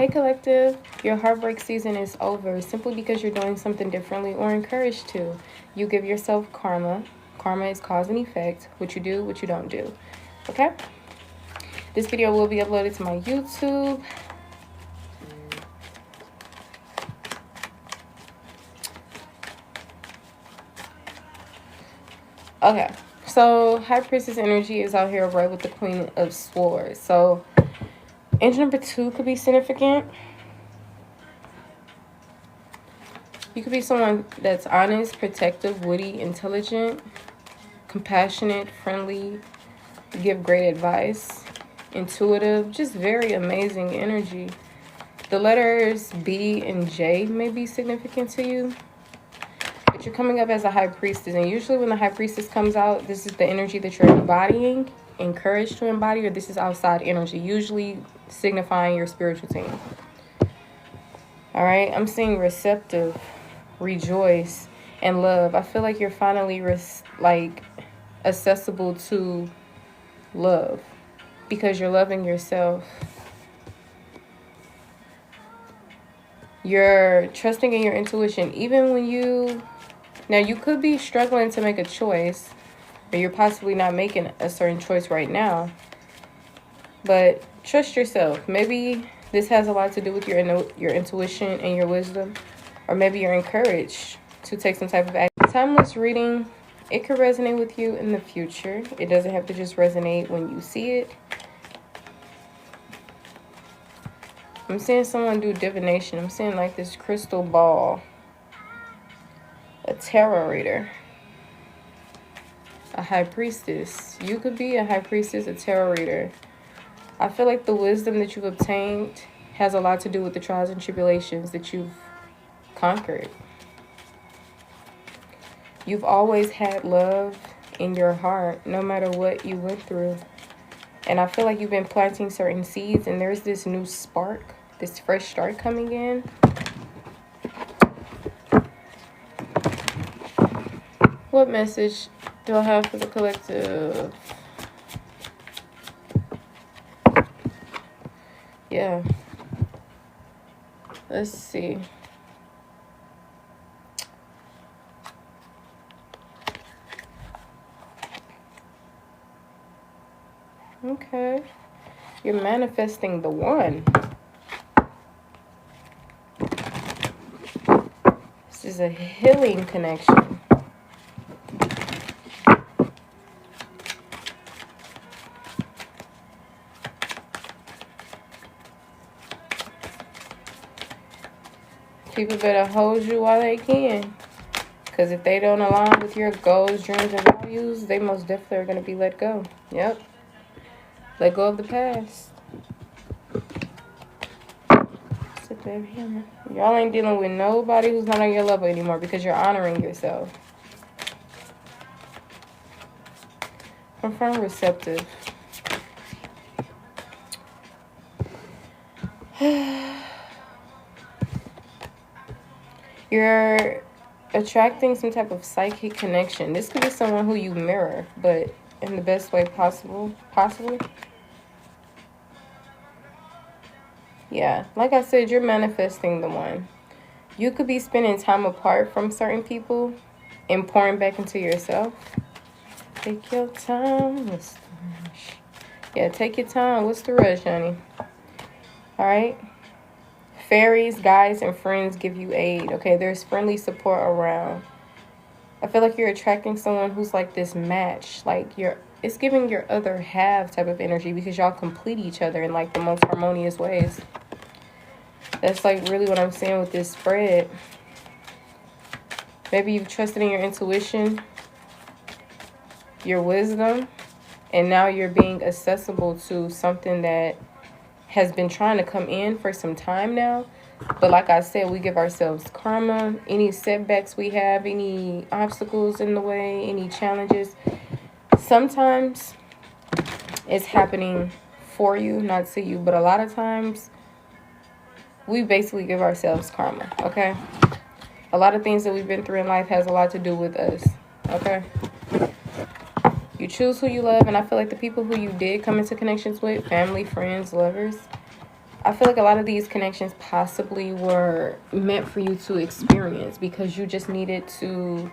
Hey collective, your heartbreak season is over simply because you're doing something differently or encouraged to. You give yourself karma. Karma is cause and effect. What you do, what you don't do. Okay? This video will be uploaded to my YouTube. Okay, so High Priestess energy is out here right with the Queen of Swords. So energy number 2 could be significant. You could be someone that's honest, protective, witty, intelligent, compassionate, friendly, give great advice, intuitive, just very amazing energy. The letters B and J may be significant to you. But you're coming up as a High Priestess. And usually when the High Priestess comes out, this is the energy that you're embodying, encouraged to embody, or this is outside energy, usually signifying your spiritual team. All right, I'm seeing receptive, rejoice, and love. I feel like you're finally accessible to love because you're loving yourself. You're trusting in your intuition, even when now you could be struggling to make a choice, or you're possibly not making a certain choice right now, but trust yourself. Maybe this has a lot to do with your intuition and your wisdom, or maybe you're encouraged to take some type of action. Timeless reading, it could resonate with you in the future. It doesn't have to just resonate when you see it. I'm seeing someone do divination. I'm seeing like this crystal ball, a tarot reader, a High Priestess. You could be a High Priestess, a tarot reader. I feel like the wisdom that you've obtained has a lot to do with the trials and tribulations that you've conquered. You've always had love in your heart, no matter what you went through. And I feel like you've been planting certain seeds, and there's this new spark, this fresh start coming in. What message do I have for the collective? Yeah. Let's see. Okay. You're manifesting the one. This is a healing connection. People better hold you while they can. Because if they don't align with your goals, dreams, and values, they most definitely are going to be let go. Yep. Let go of the past. Sit there, y'all ain't dealing with nobody who's not on your level anymore because you're honoring yourself. Confirm receptive. You're attracting some type of psychic connection. This could be someone who you mirror, but in the best way possible. Yeah, like I said, you're manifesting the one. You could be spending time apart from certain people and pouring back into yourself. Take your time. What's the rush? Yeah, take your time. What's the rush, honey? All right. Fairies, guides, and friends give you aid. Okay, there's friendly support around. I feel like you're attracting someone who's like this match. Like it's giving your other half type of energy because y'all complete each other in like the most harmonious ways. That's like really what I'm saying with this spread. Maybe you've trusted in your intuition, your wisdom, and now you're being accessible to something that has been trying to come in for some time now. But like I said, we give ourselves karma. Any setbacks we have, any obstacles in the way, any challenges, sometimes it's happening for you, not to you. But a lot of times we basically give ourselves karma, okay? A lot of things that we've been through in life has a lot to do with us, okay? You choose who you love, and I feel like the people who you did come into connections with, family, friends, lovers, I feel like a lot of these connections possibly were meant for you to experience because you just needed to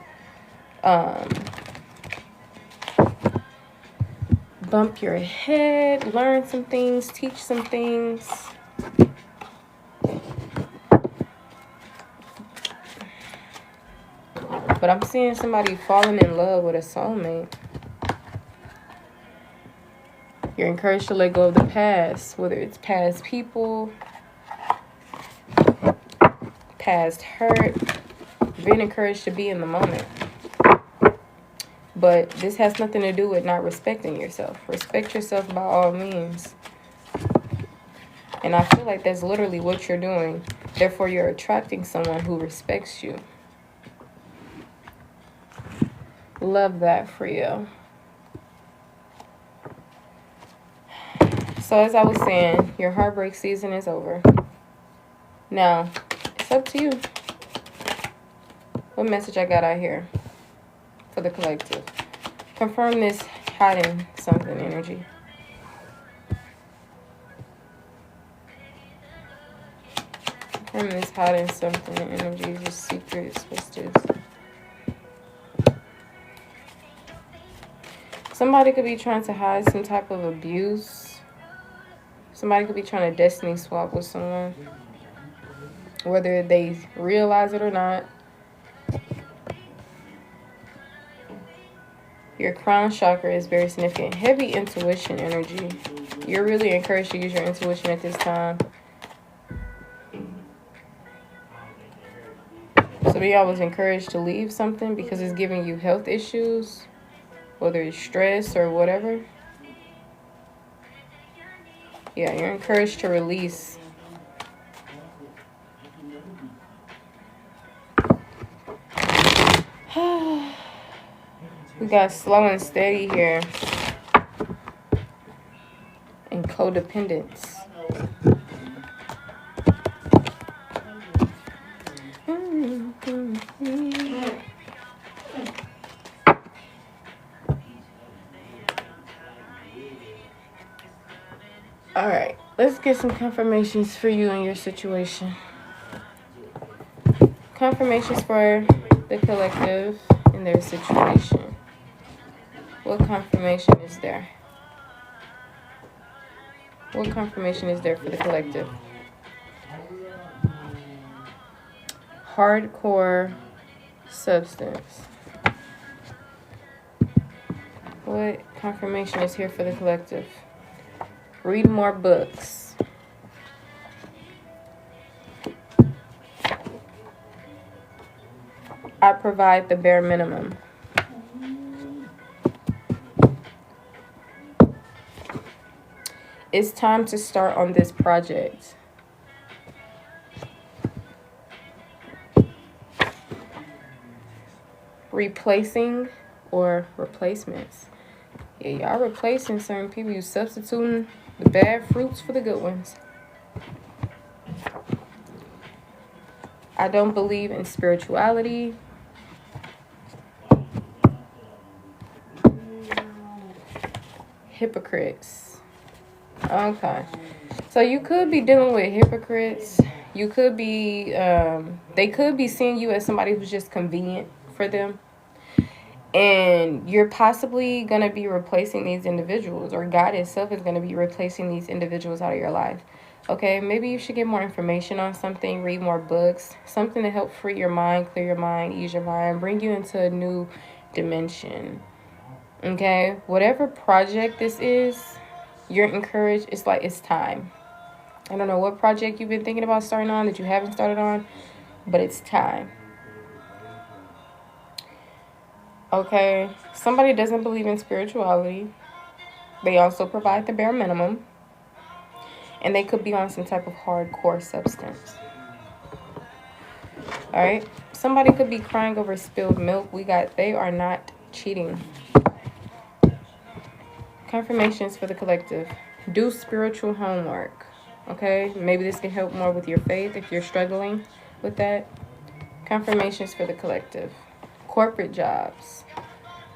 bump your head, learn some things, teach some things. But I'm seeing somebody falling in love with a soulmate. You're encouraged to let go of the past, whether it's past people, past hurt. Being encouraged to be in the moment. But this has nothing to do with not respecting yourself. Respect yourself by all means. And I feel like that's literally what you're doing. Therefore, you're attracting someone who respects you. Love that for you. So as I was saying, your heartbreak season is over. Now, it's up to you. What message I got out here for the collective? Confirm this hiding something energy. Confirm this hiding something energy. Just secrets. What's this? Somebody could be trying to hide some type of abuse. Somebody could be trying to destiny swap with someone. Whether they realize it or not. Your crown chakra is very significant. Heavy intuition energy. You're really encouraged to use your intuition at this time. Some of y'all was encouraged to leave something because it's giving you health issues. Whether it's stress or whatever. Yeah, you're encouraged to release. We got slow and steady here. And codependence. Alright, let's get some confirmations for you and your situation. Confirmations for the collective and their situation. What confirmation is there? What confirmation is there for the collective? Hardcore substance. What confirmation is here for the collective? Read more books. I provide the bare minimum. It's time to start on this project. Replacing or replacements. Yeah, y'all replacing certain people. You substituting the bad fruits for the good ones. I don't believe in spirituality. Hypocrites. Okay. So you could be dealing with hypocrites. You could be, they could be seeing you as somebody who's just convenient for them. And you're possibly going to be replacing these individuals, or God itself is going to be replacing these individuals out of your life. Okay, maybe you should get more information on something, read more books, something to help free your mind, clear your mind, ease your mind, bring you into a new dimension. Okay, whatever project this is, you're encouraged. It's like it's time. I don't know what project you've been thinking about starting on that you haven't started on, but it's time. Okay, somebody doesn't believe in spirituality. They also provide the bare minimum. And they could be on some type of hardcore substance. Alright, somebody could be crying over spilled milk. They are not cheating. Confirmations for the collective. Do spiritual homework. Okay, maybe this can help more with your faith if you're struggling with that. Confirmations for the collective. Corporate jobs.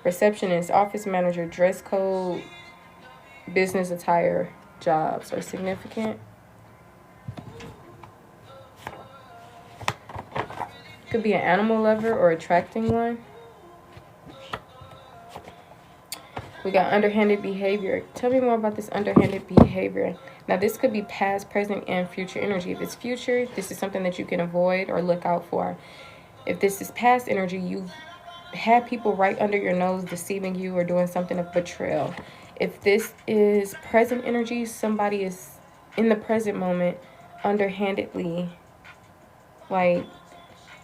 Receptionist, office manager, dress code, business attire jobs are significant. Could be an animal lover or attracting one. We got underhanded behavior. Tell me more about this underhanded behavior. Now, this could be past, present, and future energy. If it's future, this is something that you can avoid or look out for. If this is past energy, you've had people right under your nose deceiving you or doing something of betrayal. If this is present energy, somebody is in the present moment underhandedly, like,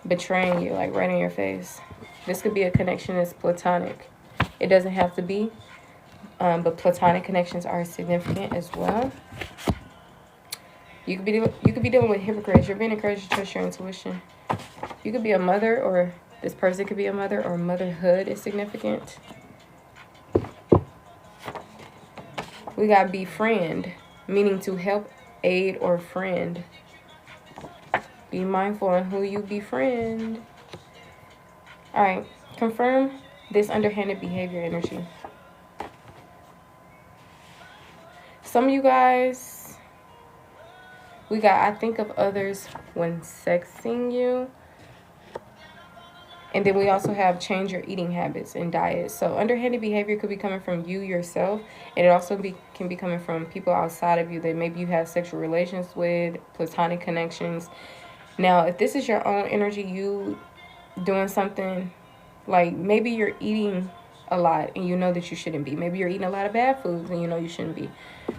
betraying you, like right in your face. This could be a connection that's platonic. It doesn't have to be. But platonic connections are significant as well. You could be dealing with hypocrites. You're being encouraged to trust your intuition. You could be a mother, or this person could be a mother, or motherhood is significant. We got befriend, meaning to help, aid, or friend. Be mindful on who you befriend. All right, confirm this underhanded behavior energy. Some of you guys, we got, I think of others when sexing you. And then we also have change your eating habits and diet. So underhanded behavior could be coming from you yourself. And it also can be coming from people outside of you that maybe you have sexual relations with, platonic connections. Now, if this is your own energy, you doing something like maybe you're eating a lot and you know that you shouldn't be. Maybe you're eating a lot of bad foods and you know you shouldn't be.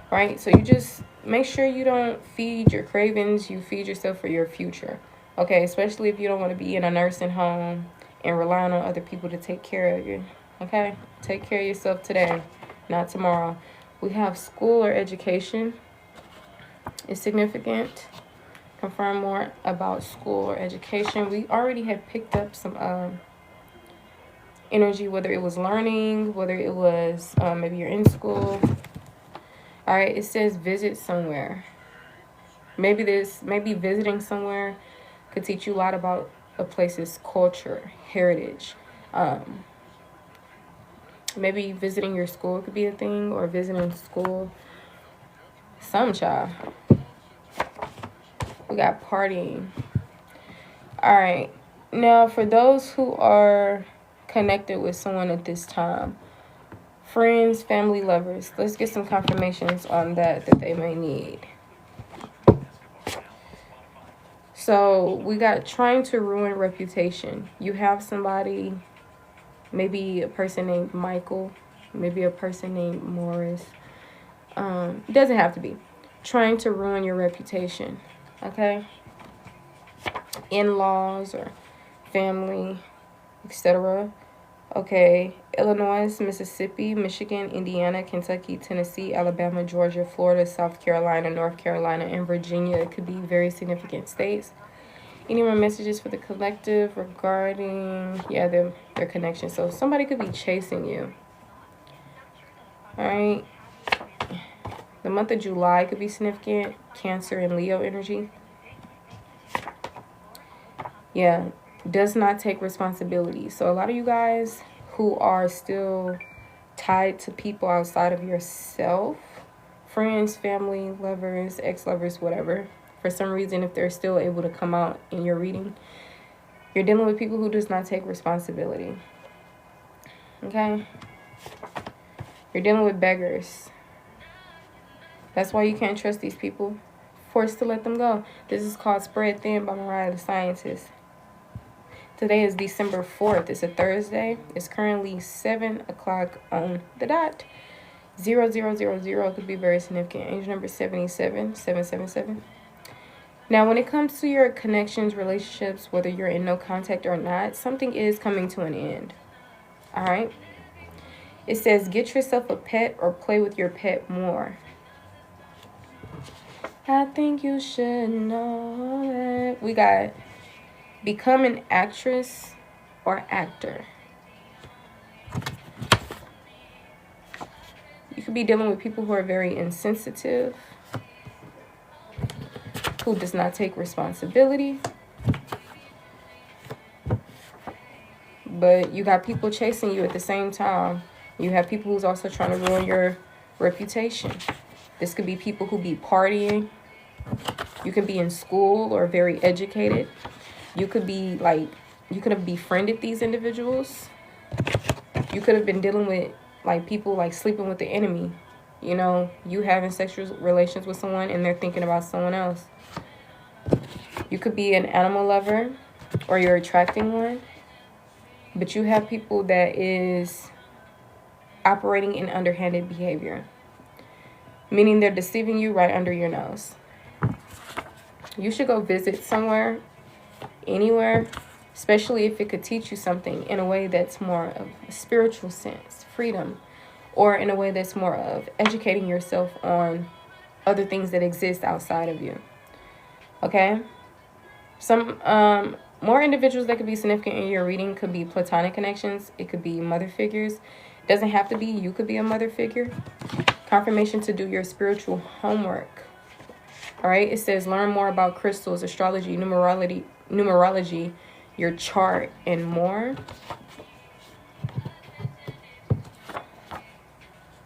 Right? So you just make sure you don't feed your cravings. You feed yourself for your future. Okay? Especially if you don't want to be in a nursing home and relying on other people to take care of you. Okay? Take care of yourself today, not tomorrow. We have school or education is significant. Confirm more about school or education. We already had picked up some energy, whether it was learning, whether it was maybe you're in school. All right, it says visit somewhere. Maybe visiting somewhere could teach you a lot about a place's culture, heritage. Maybe visiting your school could be a thing, or visiting school. Some child. We got partying. All right. Now, for those who are connected with someone at this time, friends, family, lovers, let's get some confirmations on that they may need. So we got trying to ruin reputation. You have somebody, maybe a person named Michael, maybe a person named Morris. It doesn't have to be. Trying to ruin your reputation, okay? In-laws or family, etc. Okay, Illinois, Mississippi, Michigan, Indiana, Kentucky, Tennessee, Alabama, Georgia, Florida, South Carolina, North Carolina, and Virginia. It could be very significant states. Any more messages for the collective regarding, their connection. So somebody could be chasing you. All right. The month of July could be significant. Cancer and Leo energy. Yeah. Does not take responsibility. So a lot of you guys who are still tied to people outside of yourself, friends, family, lovers, ex-lovers, whatever, for some reason, if they're still able to come out in your reading, you're dealing with people who does not take responsibility. Okay? You're dealing with beggars. That's why you can't trust these people. Forced to let them go. This is called Spread Thin by Mariah the Scientist. Today is December 4th. It's a Thursday. It's currently 7 o'clock on the dot. 0000 could be very significant. Angel number 77, 777. Now, when it comes to your connections, relationships, whether you're in no contact or not, something is coming to an end. All right? It says, get yourself a pet or play with your pet more. I think you should know that. We got become an actress or actor. You could be dealing with people who are very insensitive, who does not take responsibility. But you got people chasing you at the same time. You have people who's also trying to ruin your reputation. This could be people who be partying. You can be in school or very educated. You could be like, you could have befriended these individuals. You could have been dealing with like people like sleeping with the enemy. You know, you having sexual relations with someone and they're thinking about someone else. You could be an animal lover or you're attracting one. But you have people that is operating in underhanded behavior. Meaning they're deceiving you right under your nose. You should go visit somewhere, anywhere, especially if it could teach you something in a way that's more of a spiritual sense, freedom, or in a way that's more of educating yourself on other things that exist outside of you. Okay? Some more individuals that could be significant in your reading could be platonic connections. It could be mother figures. It doesn't have to be. You could be a mother figure. Confirmation to do your spiritual homework. All right? It says learn more about crystals, astrology, numerology, your chart, and more.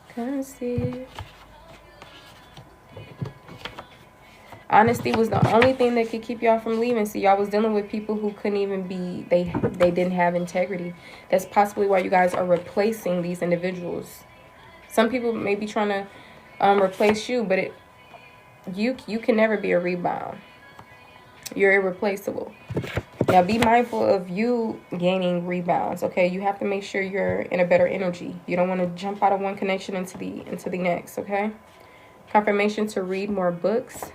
Currency. Honesty was the only thing that could keep y'all from leaving. See, y'all was dealing with people who couldn't even be, they didn't have integrity. That's possibly why you guys are replacing these individuals. Some people may be trying to replace you, but you can never be a rebound. You're irreplaceable. Now, be mindful of you gaining rebounds, okay? You have to make sure you're in a better energy. You don't want to jump out of one connection into the next, okay? Confirmation to read more books.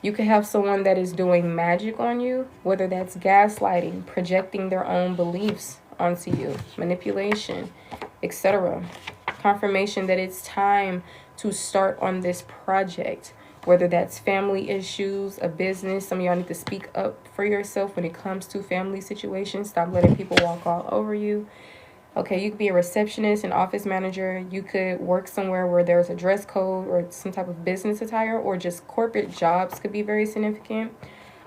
You could have someone that is doing magic on you, whether that's gaslighting, projecting their own beliefs onto you, manipulation, etc. Confirmation that it's time to start on this project, whether that's family issues, a business. Some of y'all need to speak up for yourself when it comes to family situations. Stop letting people walk all over you. Okay, you could be a receptionist, an office manager. You could work somewhere where there's a dress code or some type of business attire, or just corporate jobs could be very significant.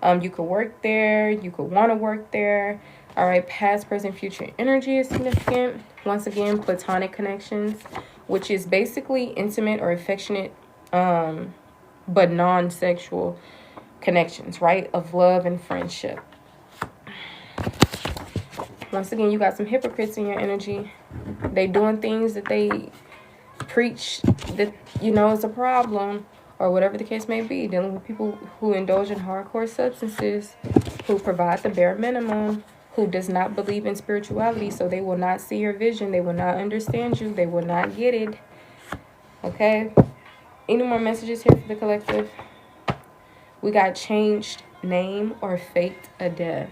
You could work there. You could want to work there. All right, past, present, future energy is significant. Once again, platonic connections, which is basically intimate or affectionate, but non-sexual connections, right? Of love and friendship. Once again, you got some hypocrites in your energy. They doing things that they preach that, you know, is a problem, or whatever the case may be. Dealing with people who indulge in hardcore substances, who provide the bare minimum, who does not believe in spirituality, so they will not see your vision. They will not understand you. They will not get it. Okay? Any more messages here for the collective? We got changed name or faked a death.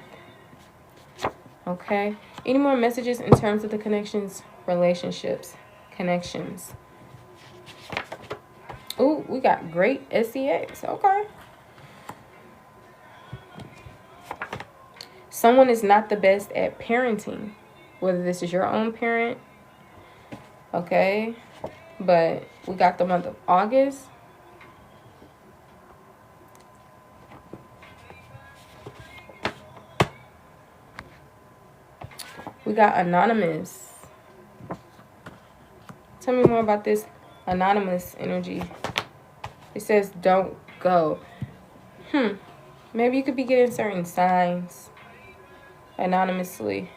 Okay. Any more messages in terms of the connections, relationships, connections? Ooh, we got great SEX. Okay. Someone is not the best at parenting, whether this is your own parent. Okay. But we got the month of August. We got anonymous. Tell me more about this anonymous energy. It says don't go. Maybe you could be getting certain signs anonymously,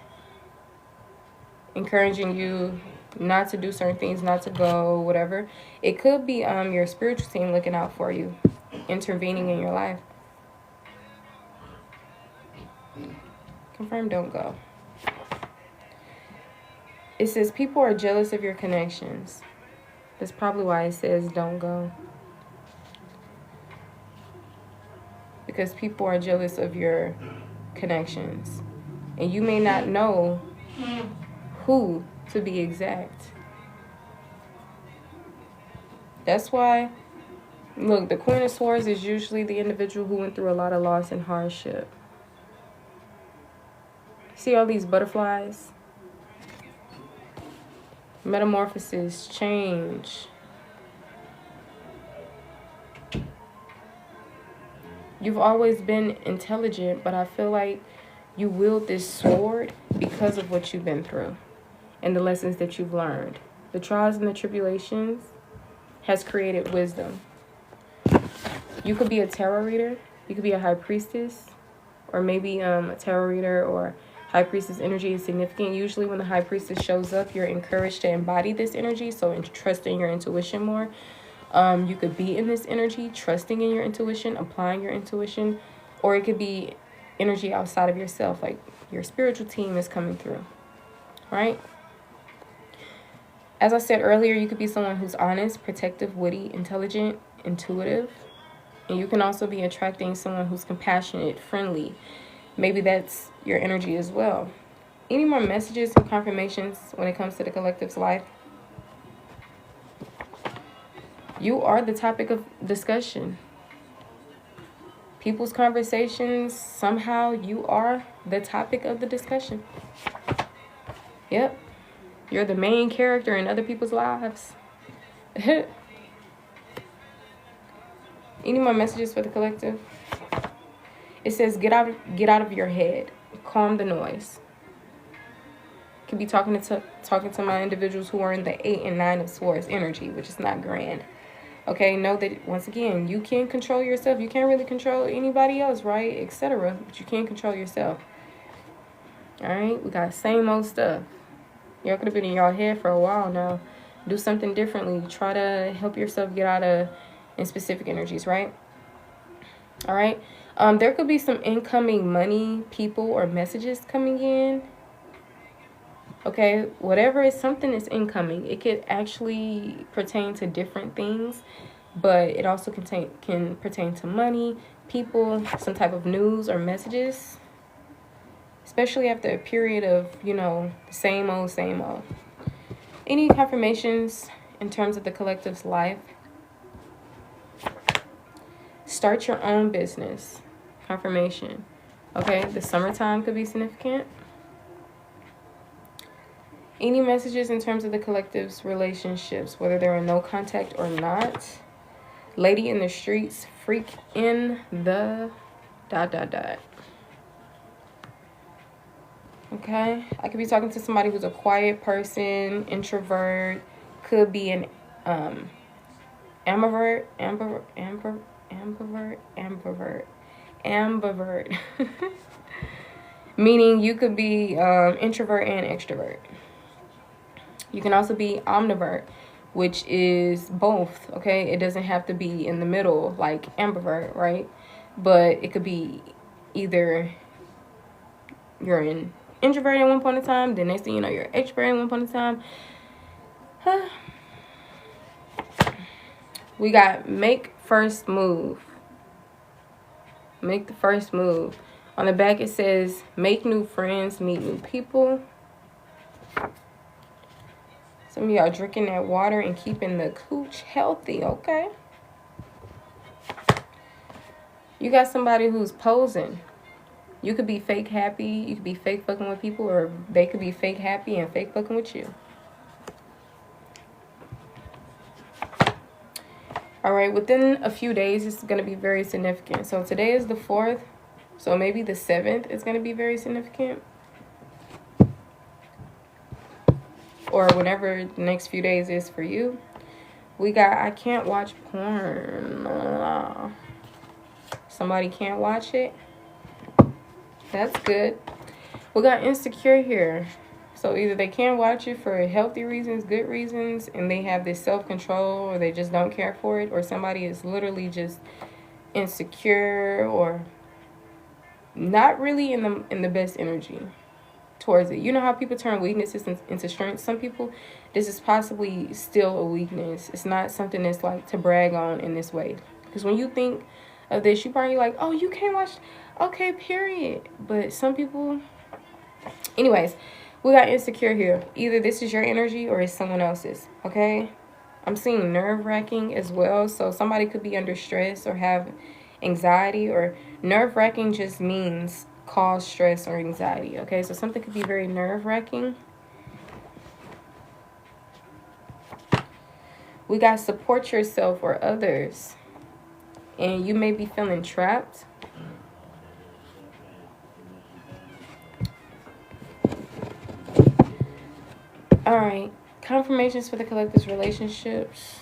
encouraging you not to do certain things, not to go, whatever. It could be your spiritual team looking out for you, intervening in your life. Confirm don't go. It says people are jealous of your connections. That's probably why it says don't go. Because people are jealous of your connections. And you may not know who, to be exact. That's why, look, the Queen of Swords is usually the individual who went through a lot of loss and hardship. See all these butterflies? Metamorphosis, change. You've always been intelligent, but I feel like you wield this sword because of what you've been through and the lessons that you've learned. The trials and the tribulations has created wisdom. You could be a tarot reader. You could be a high priestess. or maybe a tarot reader or high priestess energy is significant. Usually when the high priestess shows up, you're encouraged to embody this energy, so trust in your intuition more. You could be in this energy, trusting in your intuition, applying your intuition, or it could be energy outside of yourself, like your spiritual team is coming through, right? As I said earlier, you could be someone who's honest, protective, witty, intelligent, intuitive. And you can also be attracting someone who's compassionate, friendly. Maybe that's your energy as well. Any more messages and confirmations when it comes to the collective's life? You are the topic of discussion. People's conversations, somehow you are the topic of the discussion. Yep. You're the main character in other people's lives. Any more messages for the collective? It says, get out of your head. Calm the noise. Could be talking to my individuals who are in the 8 and 9 of Swords energy, which is not grand. Okay, know that, once again, you can control yourself. You can't really control anybody else, right? Etc. But you can control yourself. All right, we got same old stuff. Y'all could have been in your head for a while now. Do something differently. Try to help yourself get out of in specific energies, right? All right. There could be some incoming money, people, or messages coming in. Okay, whatever is something is incoming. It could actually pertain to different things, but it also can pertain to money, people, some type of news or messages, especially after a period of, the same old. Any confirmations in terms of the collective's life? Start your own business. Confirmation. Okay, the summertime could be significant. Any messages in terms of the collective's relationships, whether they're in no contact or not? Lady in the streets, freak in the ... Okay, I could be talking to somebody who's a quiet person, introvert, could be an ambivert. Meaning you could be introvert and extrovert. You can also be omnivert, which is both, okay? It doesn't have to be in the middle like ambivert, right? But it could be either you're an introvert at one point in time, the next thing you know, you're extrovert at one point in time. We got make first move. Make the first move. On the back it says, make new friends, meet new people. Some of y'all drinking that water and keeping the cooch healthy, okay? You got somebody who's posing. You could be fake happy. You could be fake fucking with people, or they could be fake happy and fake fucking with you. All right, within a few days, it's going to be very significant. So today is the 4th. So maybe the 7th is going to be very significant. Or whenever the next few days is for you. We got, I can't watch porn. Somebody can't watch it. That's good. We got insecure here. So either they can't watch it for healthy reasons, good reasons, and they have this self-control, or they just don't care for it, or somebody is literally just insecure or not really in the best energy towards it. You know how people turn weaknesses into strength? Some people, this is possibly still a weakness. It's not something that's like to brag on in this way. Because when you think of this, you probably like, oh, you can't watch. Okay, period. But some people, anyways, we got insecure here. Either this is your energy or it's someone else's, okay? I'm seeing nerve-wracking as well. So somebody could be under stress or have anxiety, or nerve-wracking just means cause stress or anxiety, okay? So something could be very nerve-wracking. We got support yourself or others. And you may be feeling trapped. All right, confirmations for the collective's relationships.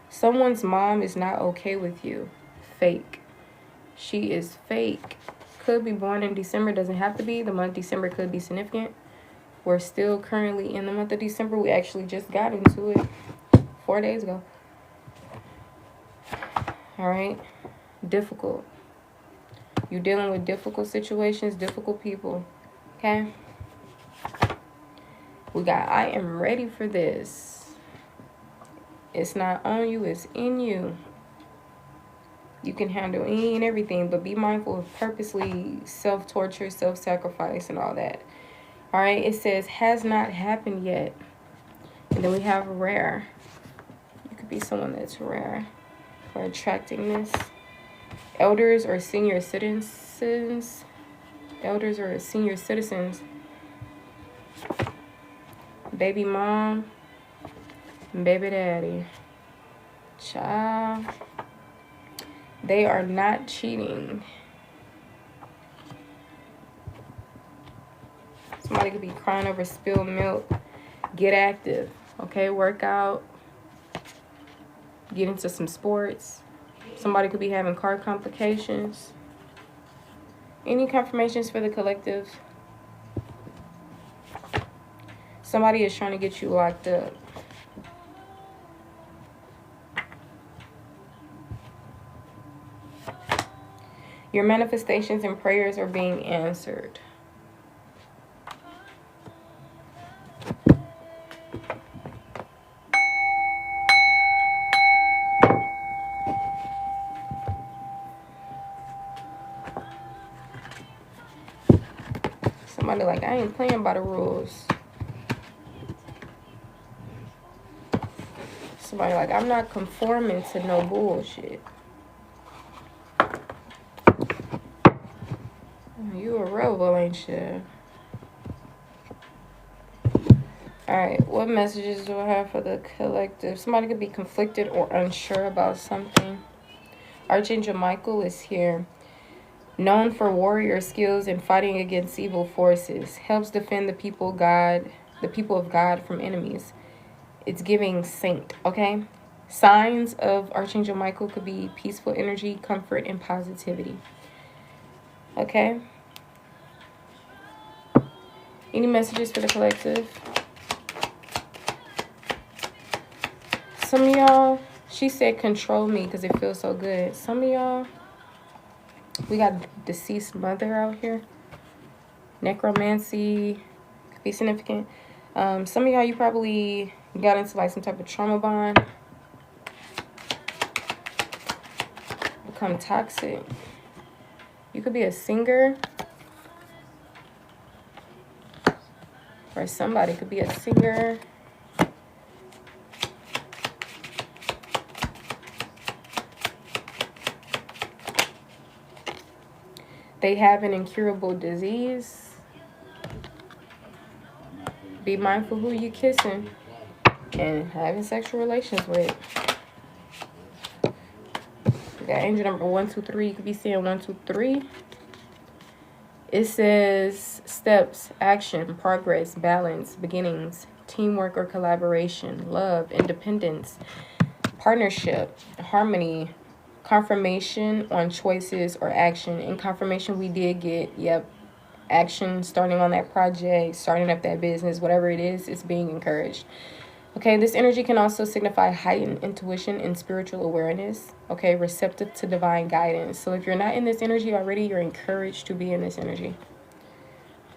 Someone's mom is not okay with you. Fake. She is fake. Could be born in December. Doesn't have to be. The month December could be significant. We're still currently in the month of December. We actually just got into it 4 days ago. All right. Difficult. You're dealing with difficult situations, difficult people. Okay. We got, I am ready for this. It's not on you, it's in you. You can handle any and everything, but be mindful of purposely self-torture, self-sacrifice, and all that. All right, it says, has not happened yet. And then we have rare. You could be someone that's rare for attracting this. Elders or senior citizens. Elders or senior citizens. Baby mom. Baby daddy. Child. They are not cheating. Somebody could be crying over spilled milk. Get active. Okay, work out. Get into some sports. Somebody could be having car complications. Any confirmations for the collective? Somebody is trying to get you locked up. Your manifestations and prayers are being answered. Somebody like, I ain't playing by the rules. Somebody like, I'm not conforming to no bullshit. You a rebel, ain't you? Alright, what messages do I have for the collective? Somebody could be conflicted or unsure about something. Archangel Michael is here. Known for warrior skills and fighting against evil forces. Helps defend the people of God from enemies. It's giving saint, okay? Signs of Archangel Michael could be peaceful energy, comfort, and positivity. Okay? Any messages for the collective? Some of y'all, she said control me because it feels so good. Some of y'all, we got deceased mother out here. Necromancy could be significant. Some of y'all, you probably got into like some type of trauma bond. Become toxic. You could be a singer. Or somebody could be a singer. They have an incurable disease. Be mindful who you kissing and having sexual relations with. We got angel number 123. You could be seeing 123. It says steps, action, progress, balance, beginnings, teamwork or collaboration, love, independence, partnership, harmony, confirmation on choices or action. In confirmation, we did get, action, starting on that project, starting up that business, whatever it is, it's being encouraged. Okay, this energy can also signify heightened intuition and spiritual awareness. Okay, receptive to divine guidance. So if you're not in this energy already, you're encouraged to be in this energy.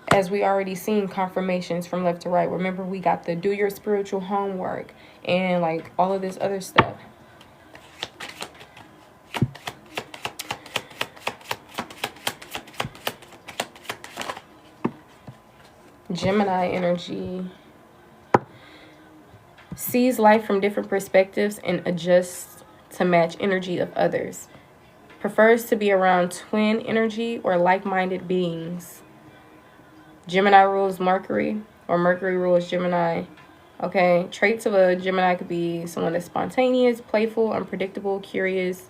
As we already seen confirmations from left to right. Remember, we got the do your spiritual homework and like all of this other stuff. Gemini energy sees life from different perspectives and adjusts to match energy of others. Prefers to be around twin energy or like-minded beings. Gemini rules Mercury, or Mercury rules Gemini. Okay, traits of a Gemini could be someone that's spontaneous, playful, unpredictable, curious.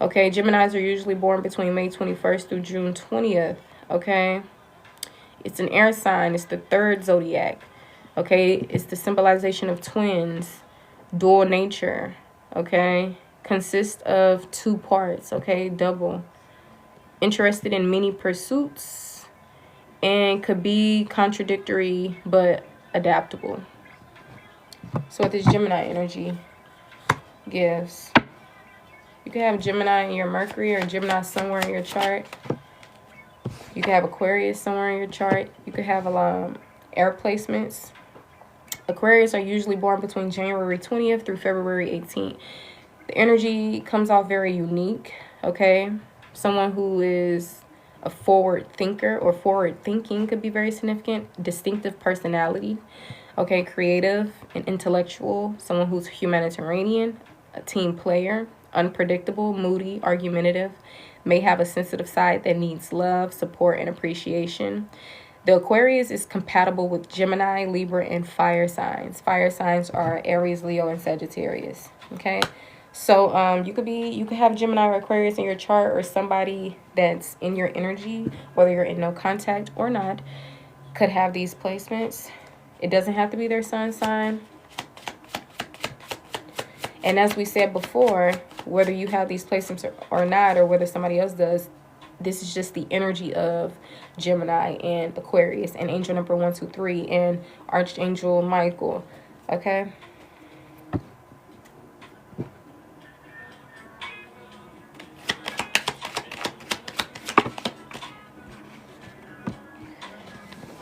Okay, Geminis are usually born between May 21st through June 20th. Okay. It's an air sign. It's the third zodiac. Okay. It's the symbolization of twins. Dual nature. Okay. Consists of two parts. Okay. Double. interested in many pursuits, and could be contradictory but adaptable. So what this Gemini energy gives, you can have Gemini in your Mercury or Gemini somewhere in your chart. You can have Aquarius somewhere in your chart. You could have air placements. Aquarius are usually born between January 20th through February 18th. The energy comes off very unique, okay? Someone who is a forward thinker or forward thinking could be very significant. Distinctive personality, okay? Creative and intellectual. Someone who's humanitarian, a team player, unpredictable, moody, argumentative, may have a sensitive side that needs love, support, and appreciation. The Aquarius is compatible with Gemini, Libra, and fire signs. Fire signs are Aries, Leo, and Sagittarius. Okay, so you could have Gemini or Aquarius in your chart, or somebody that's in your energy, whether you're in no contact or not, could have these placements. It doesn't have to be their sun sign. And as we said before, whether you have these placements or not, or whether somebody else does, this is just the energy of Gemini and Aquarius and angel number 123 and Archangel Michael. Okay.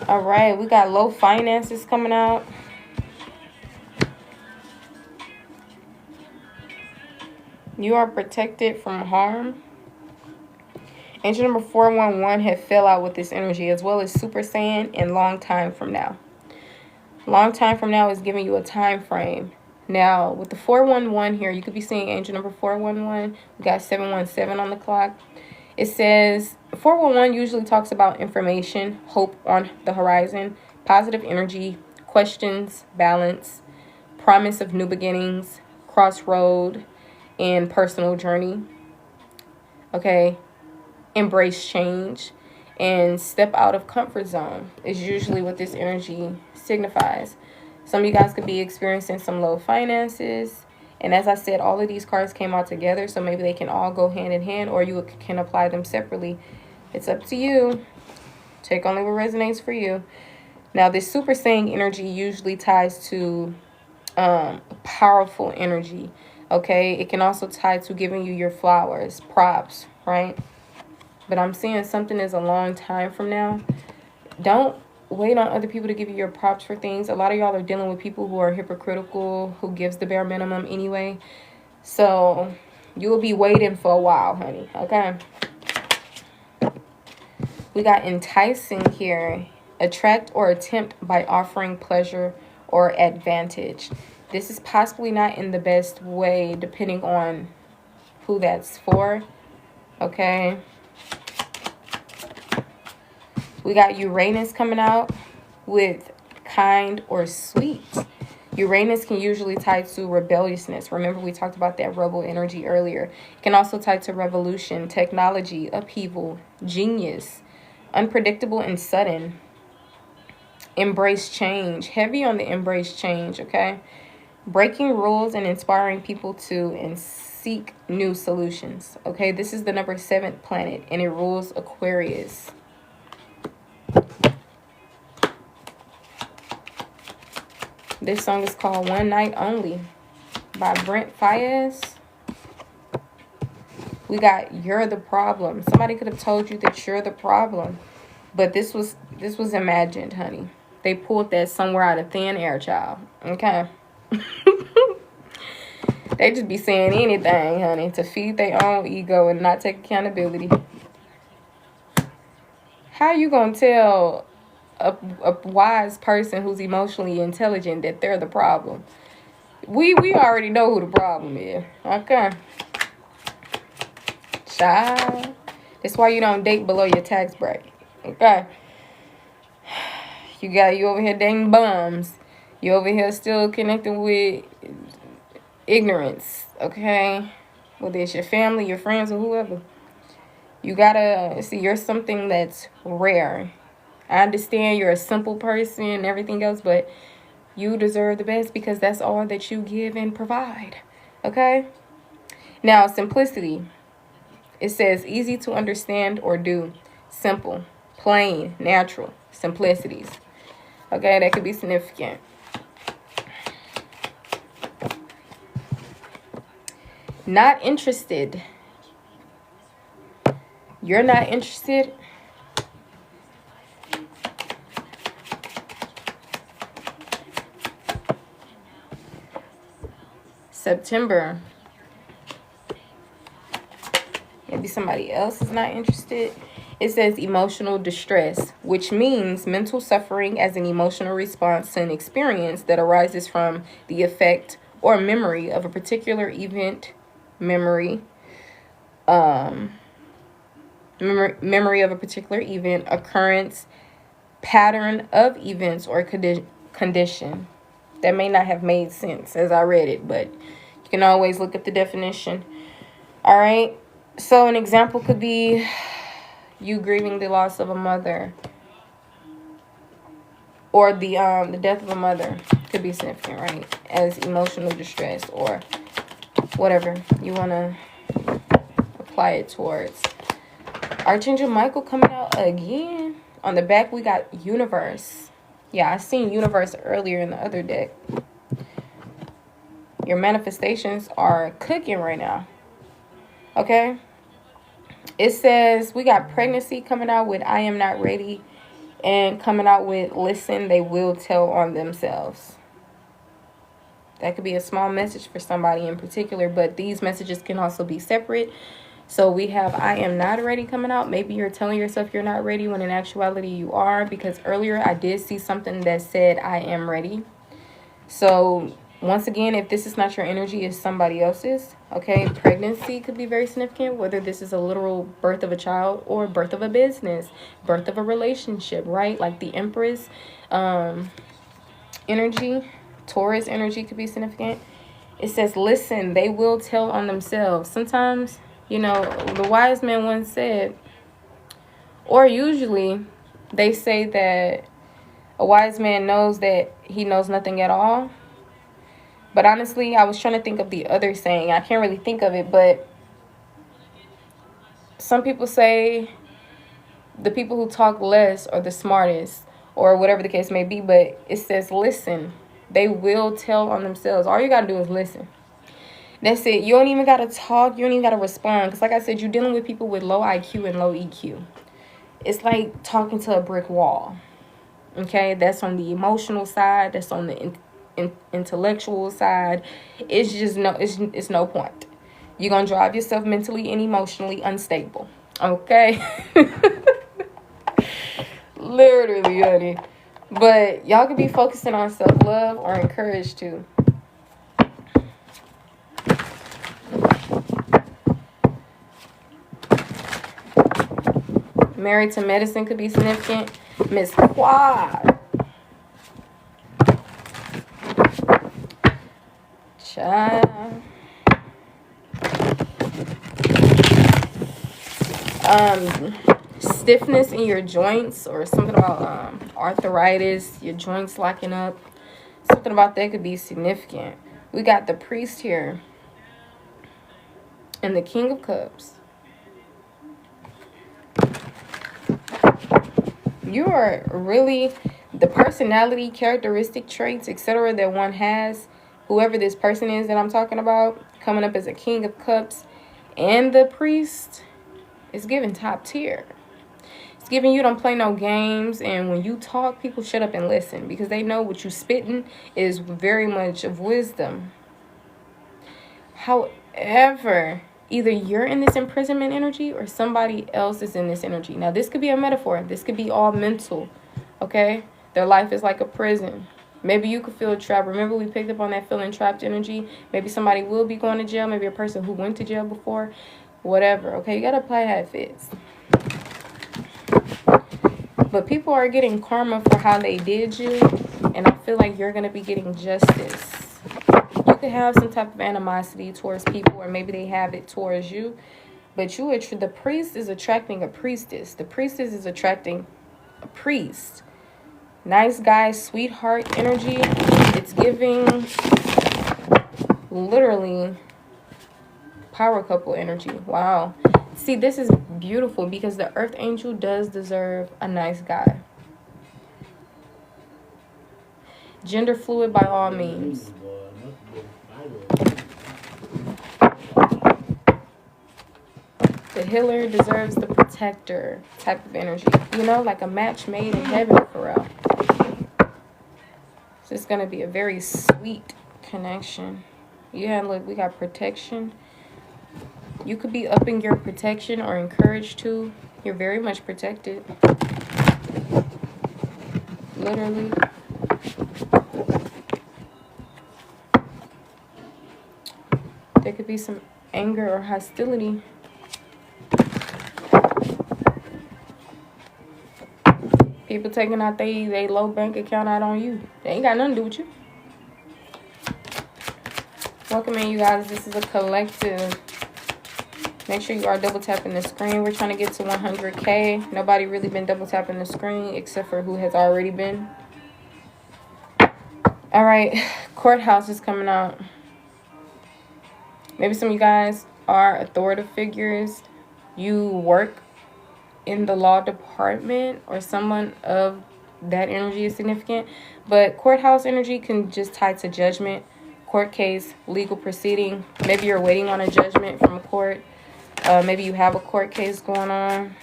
All right, we got low finances coming out. You are protected from harm. Angel number 411 had fell out with this energy, as well as Super Saiyan and long time from now. Long time from now is giving you a time frame. Now, with the 411 here, you could be seeing angel number 411. We got 717 on the clock. It says 411 usually talks about information, hope on the horizon, positive energy, questions, balance, promise of new beginnings, crossroad, and personal journey. Okay. Embrace change and step out of comfort zone is usually what this energy signifies. Some of you guys could be experiencing some low finances. And as I said, all of these cards came out together, so maybe they can all go hand in hand, or you can apply them separately. It's up to you. Take only what resonates for you. Now, this Super Saiyan energy usually ties to powerful energy. Okay, it can also tie to giving you your flowers, props, right? But I'm seeing something is a long time from now. Don't wait on other people to give you your props for things. A lot of y'all are dealing with people who are hypocritical, who gives the bare minimum anyway. So you'll be waiting for a while, honey. Okay. We got enticing here. Attract or attempt by offering pleasure or advantage. This is possibly not in the best way, depending on who that's for. Okay. We got Uranus coming out with kind or sweet. Uranus can usually tie to rebelliousness. Remember, we talked about that rebel energy earlier. It can also tie to revolution, technology, upheaval, genius, unpredictable and sudden. Embrace change. Heavy on the embrace change, okay? Breaking rules and inspiring people to and seek new solutions, okay? This is the number 7th planet, and it rules Aquarius. This song is called One Night Only by Brent Faiyaz. We got You're the Problem. Somebody could have told you that you're the problem, but this was imagined, honey. They pulled that somewhere out of thin air, child. Okay. They just be saying anything, honey, to feed their own ego and not take accountability. How you gonna tell a wise person who's emotionally intelligent that they're the problem? We already know who the problem is. Okay. Child. That's why you don't date below your tax bracket. Okay. You over here dating bums. You over here still connecting with ignorance. Okay. Whether it's your family, your friends, or whoever. You gotta see, you're something that's rare. I understand you're a simple person and everything else, but you deserve the best because that's all that you give and provide. Okay? Now, simplicity It says easy to understand or do. Simple, plain, natural, simplicities. Okay, that could be significant. Not interested. You're not interested. September. Maybe somebody else is not interested. It says emotional distress, which means mental suffering as an emotional response to an experience that arises from the effect or memory of a particular event, memory of a particular event, occurrence, pattern of events, or condition. That may not have made sense as I read it, but you can always look at the definition. All right. So an example could be you grieving the loss of a mother, or the death of a mother could be significant, right? As emotional distress or whatever you want to apply it towards. Archangel Michael coming out again. On the back, we got universe. Yeah, I seen universe earlier in the other deck. Your manifestations are cooking right now. Okay? It says we got pregnancy coming out with I am not ready, and coming out with listen, they will tell on themselves. That could be a small message for somebody in particular, but these messages can also be separate. So we have I am not ready coming out. Maybe you're telling yourself you're not ready when in actuality you are, because earlier I did see something that said I am ready. So once again, if this is not your energy, it's somebody else's. Okay, pregnancy could be very significant, whether this is a literal birth of a child or birth of a business, birth of a relationship, right? Like the Empress energy, Taurus energy could be significant. It says, listen, they will tell on themselves. Sometimes, you know, the wise man once said, or usually they say that a wise man knows that he knows nothing at all. But honestly, I was trying to think of the other saying. I can't really think of it, but some people say the people who talk less are the smartest, or whatever the case may be. But it says, listen, they will tell on themselves. All you got to do is listen. That's it. You don't even got to talk. You don't even got to respond. Because like I said, you're dealing with people with low IQ and low EQ. It's like talking to a brick wall. Okay? That's on the emotional side. That's on the intellectual side. It's just it's no point. You're going to drive yourself mentally and emotionally unstable. Okay? Literally, honey. But y'all could be focusing on self-love or encouraged to. Married to medicine could be significant. Miss Quad. Child. Stiffness in your joints, or something about arthritis, your joints locking up. Something about that could be significant. We got the Priest here and the King of Cups. You are really the personality, characteristic traits, etc. that one has, whoever this person is that I'm talking about, coming up as a King of Cups and the Priest, is giving top tier. It's giving you don't play no games, and when you talk, people shut up and listen, because they know what you spitting is very much of wisdom. However, either you're in this imprisonment energy or somebody else is in this energy. Now, this could be a metaphor. This could be all mental, okay? Their life is like a prison. Maybe you could feel trapped. Remember, we picked up on that feeling trapped energy. Maybe somebody will be going to jail. Maybe a person who went to jail before. Whatever, okay? You got to apply how it fits. But people are getting karma for how they did you, and I feel like you're going to be getting justice. You could have some type of animosity towards people, or maybe they have it towards you, but the priest is attracting a priestess. The priestess is attracting a priest. Nice guy, sweetheart energy. It's giving literally power couple energy. Wow. See, this is beautiful because the earth angel does deserve a nice guy. Gender fluid by all means. The healer deserves the protector type of energy. You know, like a match made in heaven for real. So it's going to be a very sweet connection. Yeah, look, we got protection. You could be upping your protection or encouraged to. You're very much protected. Literally. There could be some anger or hostility. People taking out they low bank account out on you. They ain't got nothing to do with you. Welcome in, you guys. This is a collective. Make sure you are double tapping the screen. We're trying to get to 100K. Nobody really been double tapping the screen except for who has already been. All right. Courthouse is coming out. Maybe some of you guys are authoritative figures. You work in the law department or someone of that energy is significant. But courthouse energy can just tie to judgment, court case, legal proceeding. Maybe you're waiting on a judgment from a court. Maybe you have a court case going on.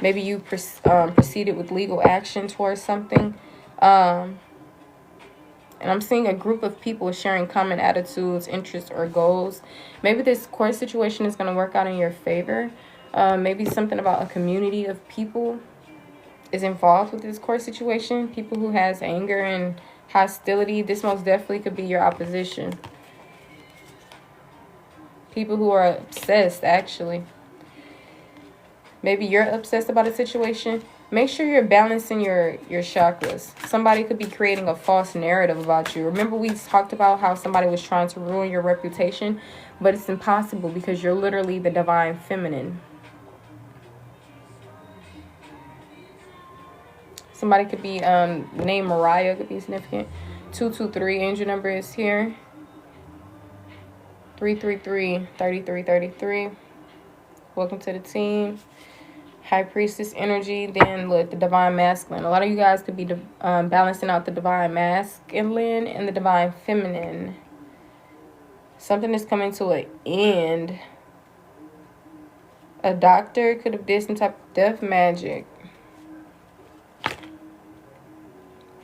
Maybe you proceeded with legal action towards something. And I'm seeing a group of people sharing common attitudes, interests, or goals. Maybe this court situation is going to work out in your favor. Maybe something about a community of people is involved with this court situation. People who has anger and hostility. This most definitely could be your opposition. People who are obsessed, actually. Maybe you're obsessed about a situation. Make sure you're balancing your chakras. Somebody could be creating a false narrative about you. Remember we talked about how somebody was trying to ruin your reputation? But it's impossible because you're literally the divine feminine. Somebody could be named Mariah, could be significant. 223, angel number is here. 333, 3333. Welcome to the team. High priestess energy. Then look, the divine masculine. A lot of you guys could be balancing out the divine masculine and the divine feminine. Something is coming to an end. A doctor could have did some type of death magic.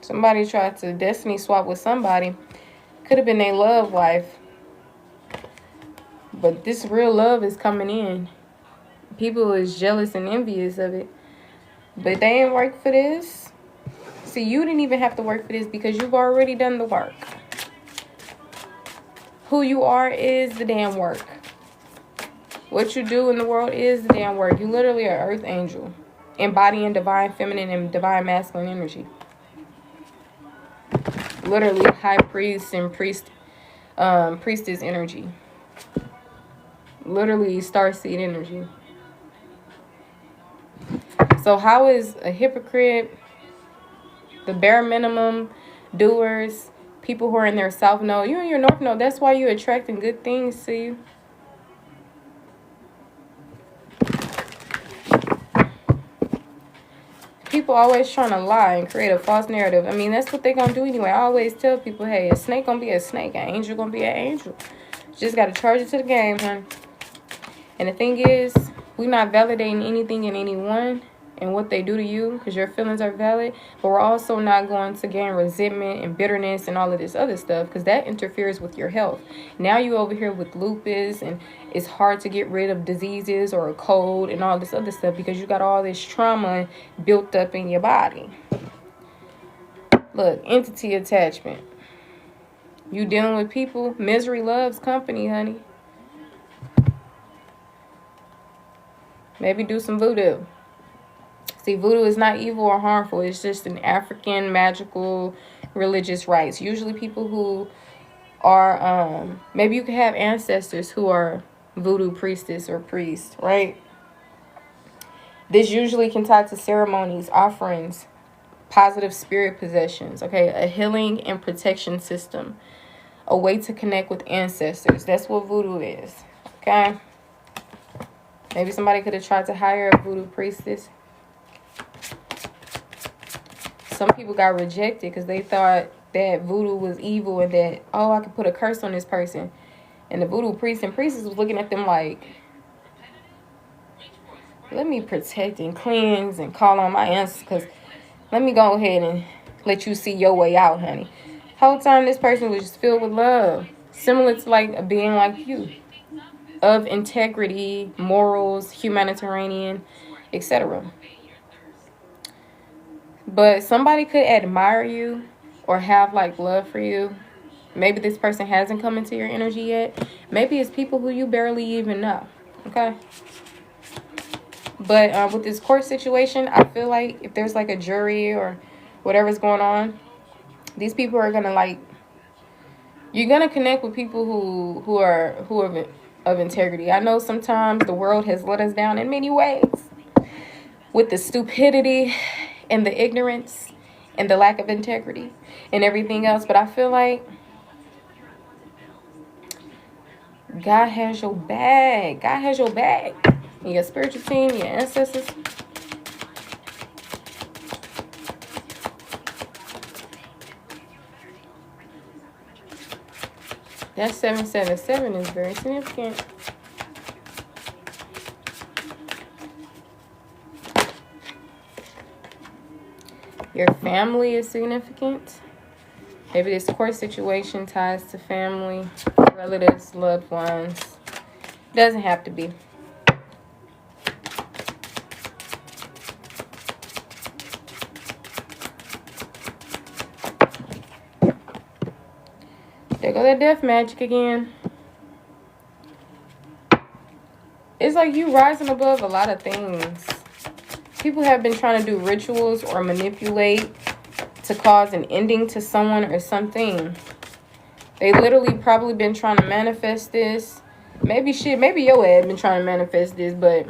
Somebody tried to destiny swap with somebody. Could have been their love life. But this real love is coming in. People is jealous and envious of it. But they ain't work for this. See, you didn't even have to work for this because you've already done the work. Who you are is the damn work. What you do in the world is the damn work. You literally are earth angel. Embodying divine feminine and divine masculine energy. Literally high priest and priestess energy. Literally starseed energy. So how is a hypocrite, the bare minimum doers, people who are in their south node, you in your north node, that's why you're attracting good things to you. People always trying to lie and create a false narrative. I mean, that's what they're going to do anyway. I always tell people, hey, a snake going to be a snake. An angel going to be an angel. Just got to charge it to the game, honey. And the thing is, we're not validating anything in anyone and what they do to you because your feelings are valid. But we're also not going to gain resentment and bitterness and all of this other stuff because that interferes with your health. Now you over here with lupus and it's hard to get rid of diseases or a cold and all this other stuff because you got all this trauma built up in your body. Look, entity attachment. You dealing with people. Misery loves company, honey. Maybe do some voodoo. See, voodoo is not evil or harmful. It's just an African magical religious rites. Usually people who are, maybe you could have ancestors who are voodoo priestess or priest, right? This usually can tie to ceremonies, offerings, positive spirit possessions, okay? A healing and protection system. A way to connect with ancestors. That's what voodoo is, okay? Maybe somebody could have tried to hire a voodoo priestess. Some people got rejected because they thought that voodoo was evil and that, oh, I could put a curse on this person. And the voodoo priest and priestess was looking at them like, let me protect and cleanse and call on my ancestors, because let me go ahead and let you see your way out, honey. Whole time this person was just filled with love, similar to like a being like you, of integrity, morals, humanitarian, etc. But somebody could admire you or have like love for you. Maybe this person hasn't come into your energy yet. Maybe it's people who you barely even know. Okay. But with this court situation, I feel like if there's like a jury or whatever's going on, these people are gonna like, you're gonna connect with people who are of integrity. I know sometimes the world has let us down in many ways with the stupidity and the ignorance and the lack of integrity and everything else. But I feel like God has your bag. God has your bag. And your spiritual team, your ancestors. That 777 is very significant. Your family is significant. Maybe this court situation ties to family, relatives, loved ones. Doesn't have to be. There go that death magic again. It's like you rising above a lot of things. People have been trying to do rituals or manipulate to cause an ending to someone or something. They literally probably been trying to manifest this. Maybe your ass been trying to manifest this, but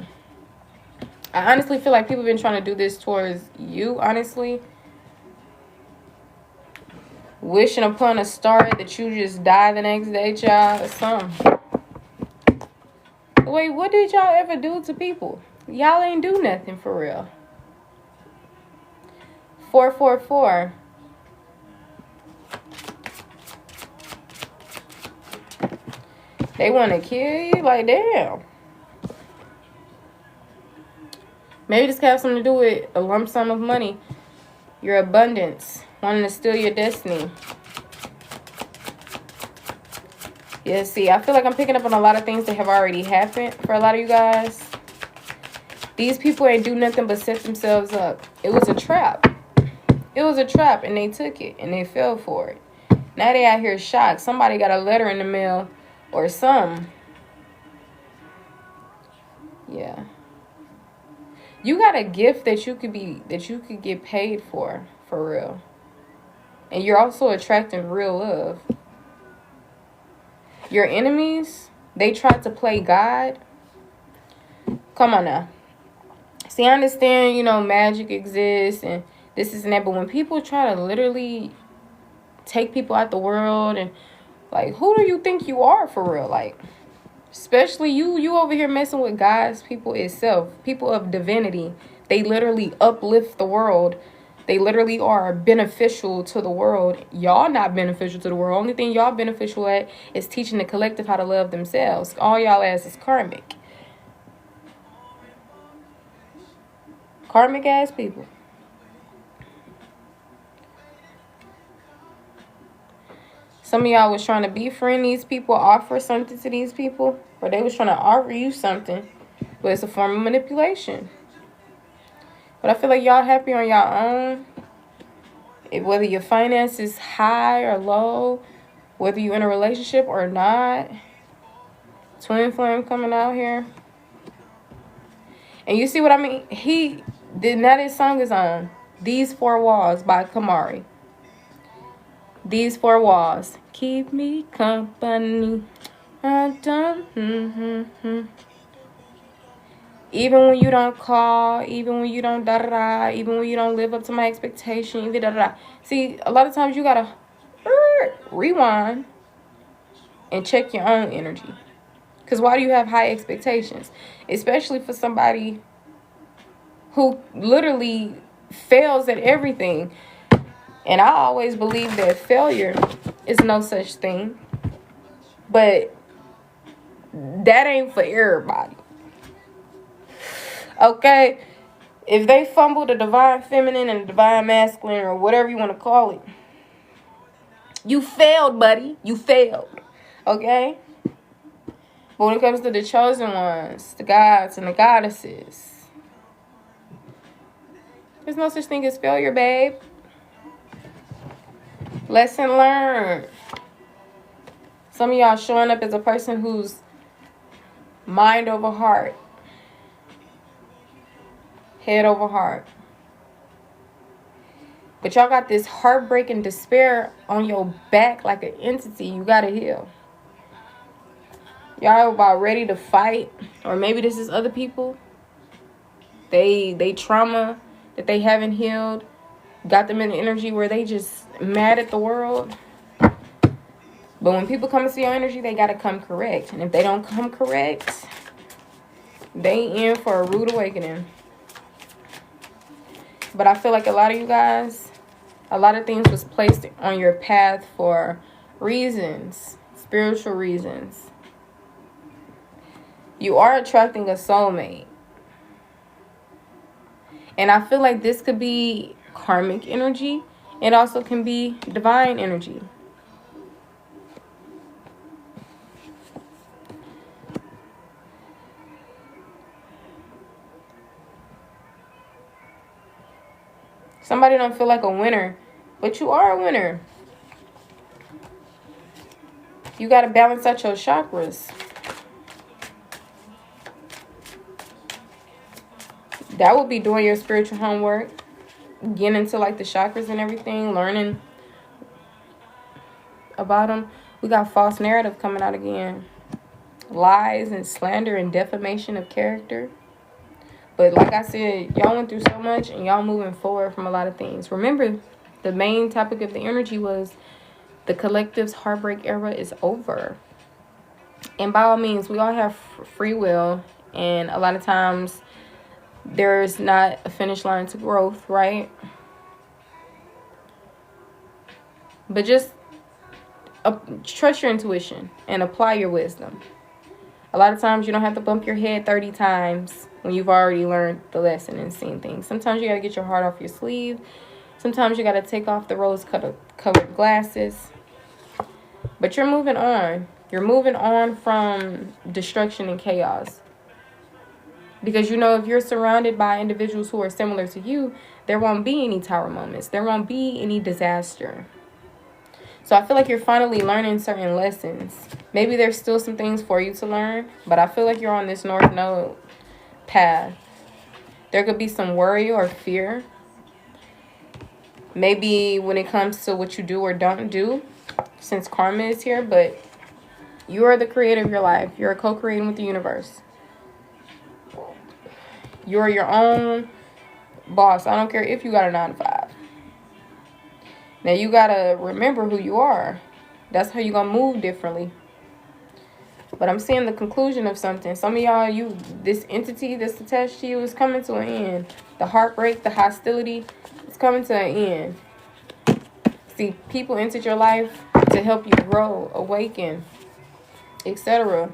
I honestly feel like people been trying to do this towards you, honestly. Wishing upon a star that you just die the next day, child, or something. Wait, what did y'all ever do to people? Y'all ain't do nothing for real. 444. They want to kill you? Like, damn. Maybe this could have something to do with a lump sum of money. Your abundance. Wanting to steal your destiny. Yeah, see, I feel like I'm picking up on a lot of things that have already happened for a lot of you guys. These people ain't do nothing but set themselves up. It was a trap. It was a trap, and they took it, and they fell for it. Now they out here shocked. Somebody got a letter in the mail or something. Yeah. You got a gift that you could get paid for real. And you're also attracting real love. Your enemies, they tried to play God. Come on now. See, I understand, magic exists and this is and that, but when people try to literally take people out the world and, like, who do you think you are for real? Like, especially you over here messing with God's people itself, people of divinity. They literally uplift the world. They literally are beneficial to the world. Y'all not beneficial to the world. Only thing y'all beneficial at is teaching the collective how to love themselves. All y'all ass is karmic. Karmic ass people. Some of y'all was trying to befriend these people, offer something to these people, or they was trying to offer you something, but it's a form of manipulation. But I feel like y'all happy on your own. Whether your finance is high or low, whether you're in a relationship or not. Twin flame coming out here. And you see what I mean? Now this song is on These Four Walls by Kamari. These four walls keep me company. Even when you don't call, even when you don't da-da-da, even when you don't live up to my expectation, even da-da-da. See, a lot of times you gotta rewind and check your own energy. Because why do you have high expectations? Especially for somebody who literally fails at everything. And I always believe that failure is no such thing. But that ain't for everybody. Okay? If they fumble the divine feminine and the divine masculine, or whatever you want to call it, you failed, buddy. You failed. Okay? But when it comes to the chosen ones, the gods and the goddesses, there's no such thing as failure, babe. Lesson learned. Some of y'all showing up as a person who's mind over heart, head over heart. But y'all got this heartbreak and despair on your back like an entity. You gotta heal. Y'all about ready to fight. Or maybe this is other people. They trauma that they haven't healed got them in the energy where they just mad at the world. But when people come into your energy, they gotta come correct. And if they don't come correct, they in for a rude awakening. But I feel like a lot of you guys, a lot of things was placed on your path for reasons, spiritual reasons. You are attracting a soulmate. And I feel like this could be karmic energy. It also can be divine energy. Somebody don't feel like a winner, but you are a winner. You got to balance out your chakras. That would be doing your spiritual homework. Getting into like the chakras and everything. Learning about them. We got false narrative coming out again. Lies and slander and defamation of character. But like I said, y'all went through so much and y'all moving forward from a lot of things. Remember, the main topic of the energy was the collective's heartbreak era is over. And by all means, we all have free will. And a lot of times, there's not a finish line to growth, right? But just trust your intuition and apply your wisdom. A lot of times, you don't have to bump your head 30 times when you've already learned the lesson and seen things. Sometimes you got to get your heart off your sleeve. Sometimes you got to take off the rose-colored glasses. But you're moving on. You're moving on from destruction and chaos. Because you know if you're surrounded by individuals who are similar to you, there won't be any tower moments. There won't be any disaster. So I feel like you're finally learning certain lessons. Maybe there's still some things for you to learn, but I feel like you're on this North Node path. There could be some worry or fear. Maybe when it comes to what you do or don't do, since karma is here, but you are the creator of your life. You're co-creating with the universe. You're your own boss. I don't care if you got a 9 to 5. Now, you got to remember who you are. That's how you're going to move differently. But I'm seeing the conclusion of something. Some of y'all, this entity that's attached to you is coming to an end. The heartbreak, the hostility, is coming to an end. See, people entered your life to help you grow, awaken, etc.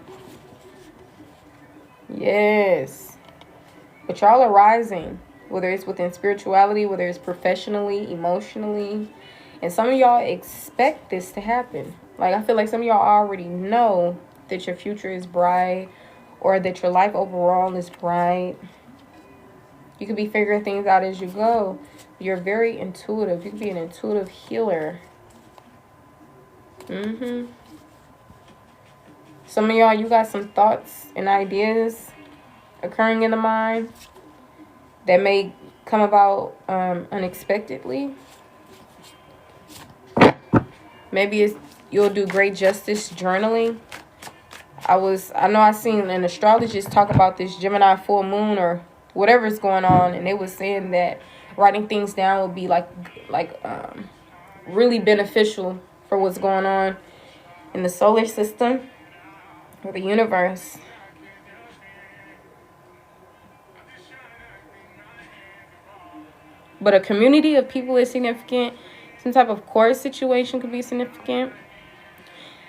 Yes. But y'all are rising. Whether it's within spirituality, whether it's professionally, emotionally. And some of y'all expect this to happen. Like, I feel like some of y'all already know that your future is bright or that your life overall is bright. You could be figuring things out as you go. You're very intuitive. You could be an intuitive healer. Some of y'all, you got some thoughts and ideas occurring in the mind that may come about unexpectedly. Maybe you'll do great justice journaling. I know I seen an astrologist talk about this Gemini full moon or whatever's going on, and they was saying that writing things down would be like really beneficial for what's going on in the solar system. or the universe. But a community of people is significant. Some type of course situation could be significant.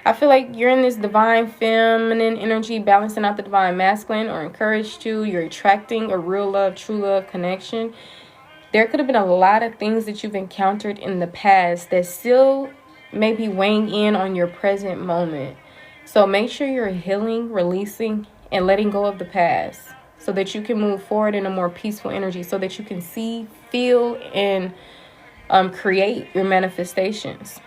I feel like you're in this divine feminine energy, balancing out the divine masculine, or encouraged to. You're attracting a real love, true love connection. There could have been a lot of things that you've encountered in the past that still may be weighing in on your present moment. So make sure you're healing, releasing, and letting go of the past so that you can move forward in a more peaceful energy, so that you can see, feel, and create your manifestations.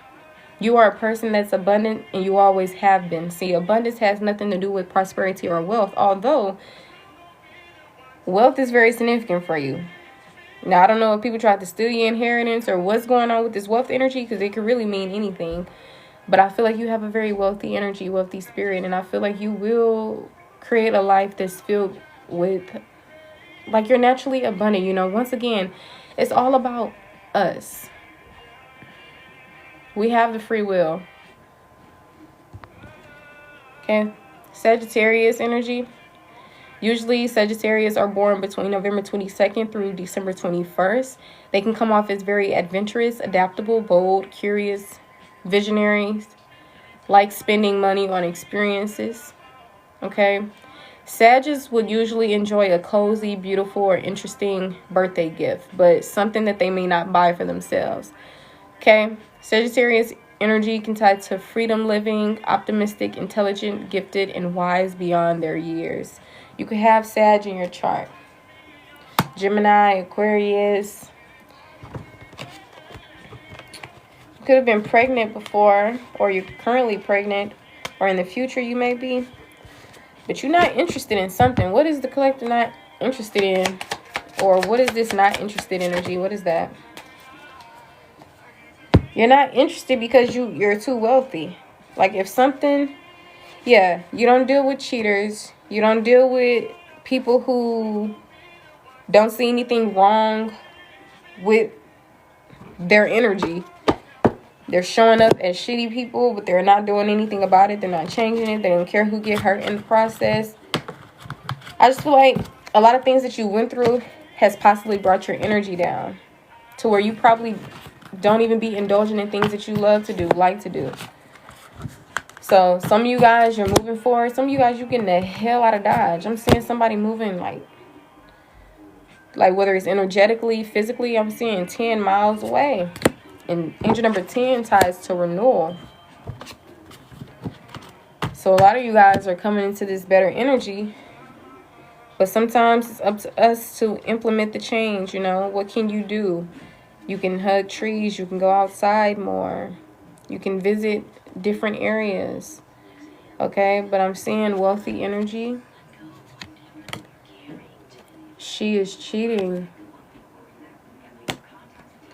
You are a person that's abundant, and you always have been. See, abundance has nothing to do with prosperity or wealth, although wealth is very significant for you. Now, I don't know if people tried to steal your inheritance or what's going on with this wealth energy, because it could really mean anything. But I feel like you have a very wealthy energy, wealthy spirit, and I feel like you will create a life that's filled with, like, you're naturally abundant. You know, once again, it's all about us. We have the free will. Okay, Sagittarius energy. Usually Sagittarius are born between November 22nd through December 21st. They can come off as very adventurous, adaptable, bold, curious, visionaries, like spending money on experiences. Okay. Sagittarius would usually enjoy a cozy, beautiful, or interesting birthday gift, but something that they may not buy for themselves. Okay. Sagittarius energy can tie to freedom living, optimistic, intelligent, gifted, and wise beyond their years. You could have Sag in your chart. Gemini, Aquarius. You could have been pregnant before, or you're currently pregnant, or in the future you may be. But you're not interested in something. What is the collective not interested in? Or what is this not interested energy? What is that? You're not interested because you're too wealthy. Like if something, yeah, you don't deal with cheaters. You don't deal with people who don't see anything wrong with their energy. They're showing up as shitty people, but they're not doing anything about it. They're not changing it. They don't care who get hurt in the process. I just feel like a lot of things that you went through has possibly brought your energy down to where you probably don't even be indulging in things that you love to do, like to do. So some of you guys, you're moving forward. Some of you guys, you're getting the hell out of Dodge. I'm seeing somebody moving like whether it's energetically, physically, I'm seeing 10 miles away. And angel number 10 ties to renewal. So a lot of you guys are coming into this better energy. But sometimes it's up to us to implement the change, you know. What can you do? You can hug trees. You can go outside more. You can visit different areas. Okay, but I'm seeing wealthy energy. She is cheating.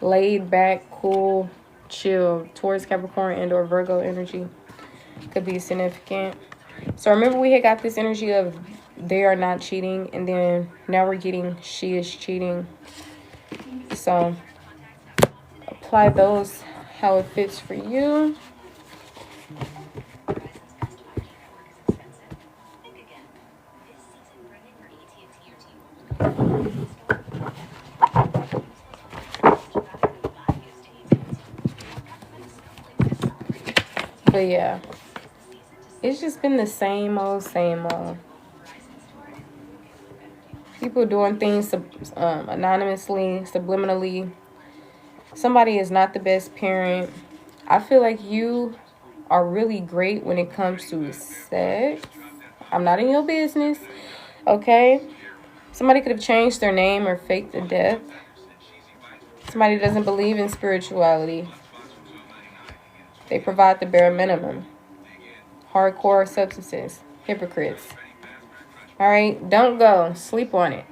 Laid back, cool, chill. Taurus, Capricorn, and or Virgo energy could be significant. So remember we had got this energy of they are not cheating, and then now we're getting she is cheating. So apply those how it fits for you. But yeah, it's just been the same old, same old. People doing things anonymously, subliminally. Somebody is not the best parent. I feel like you are really great when it comes to sex. I'm not in your business, okay? Somebody could have changed their name or faked a death. Somebody doesn't believe in spirituality. They provide the bare minimum. Hardcore substances. Hypocrites. Alright? Don't go. Sleep on it.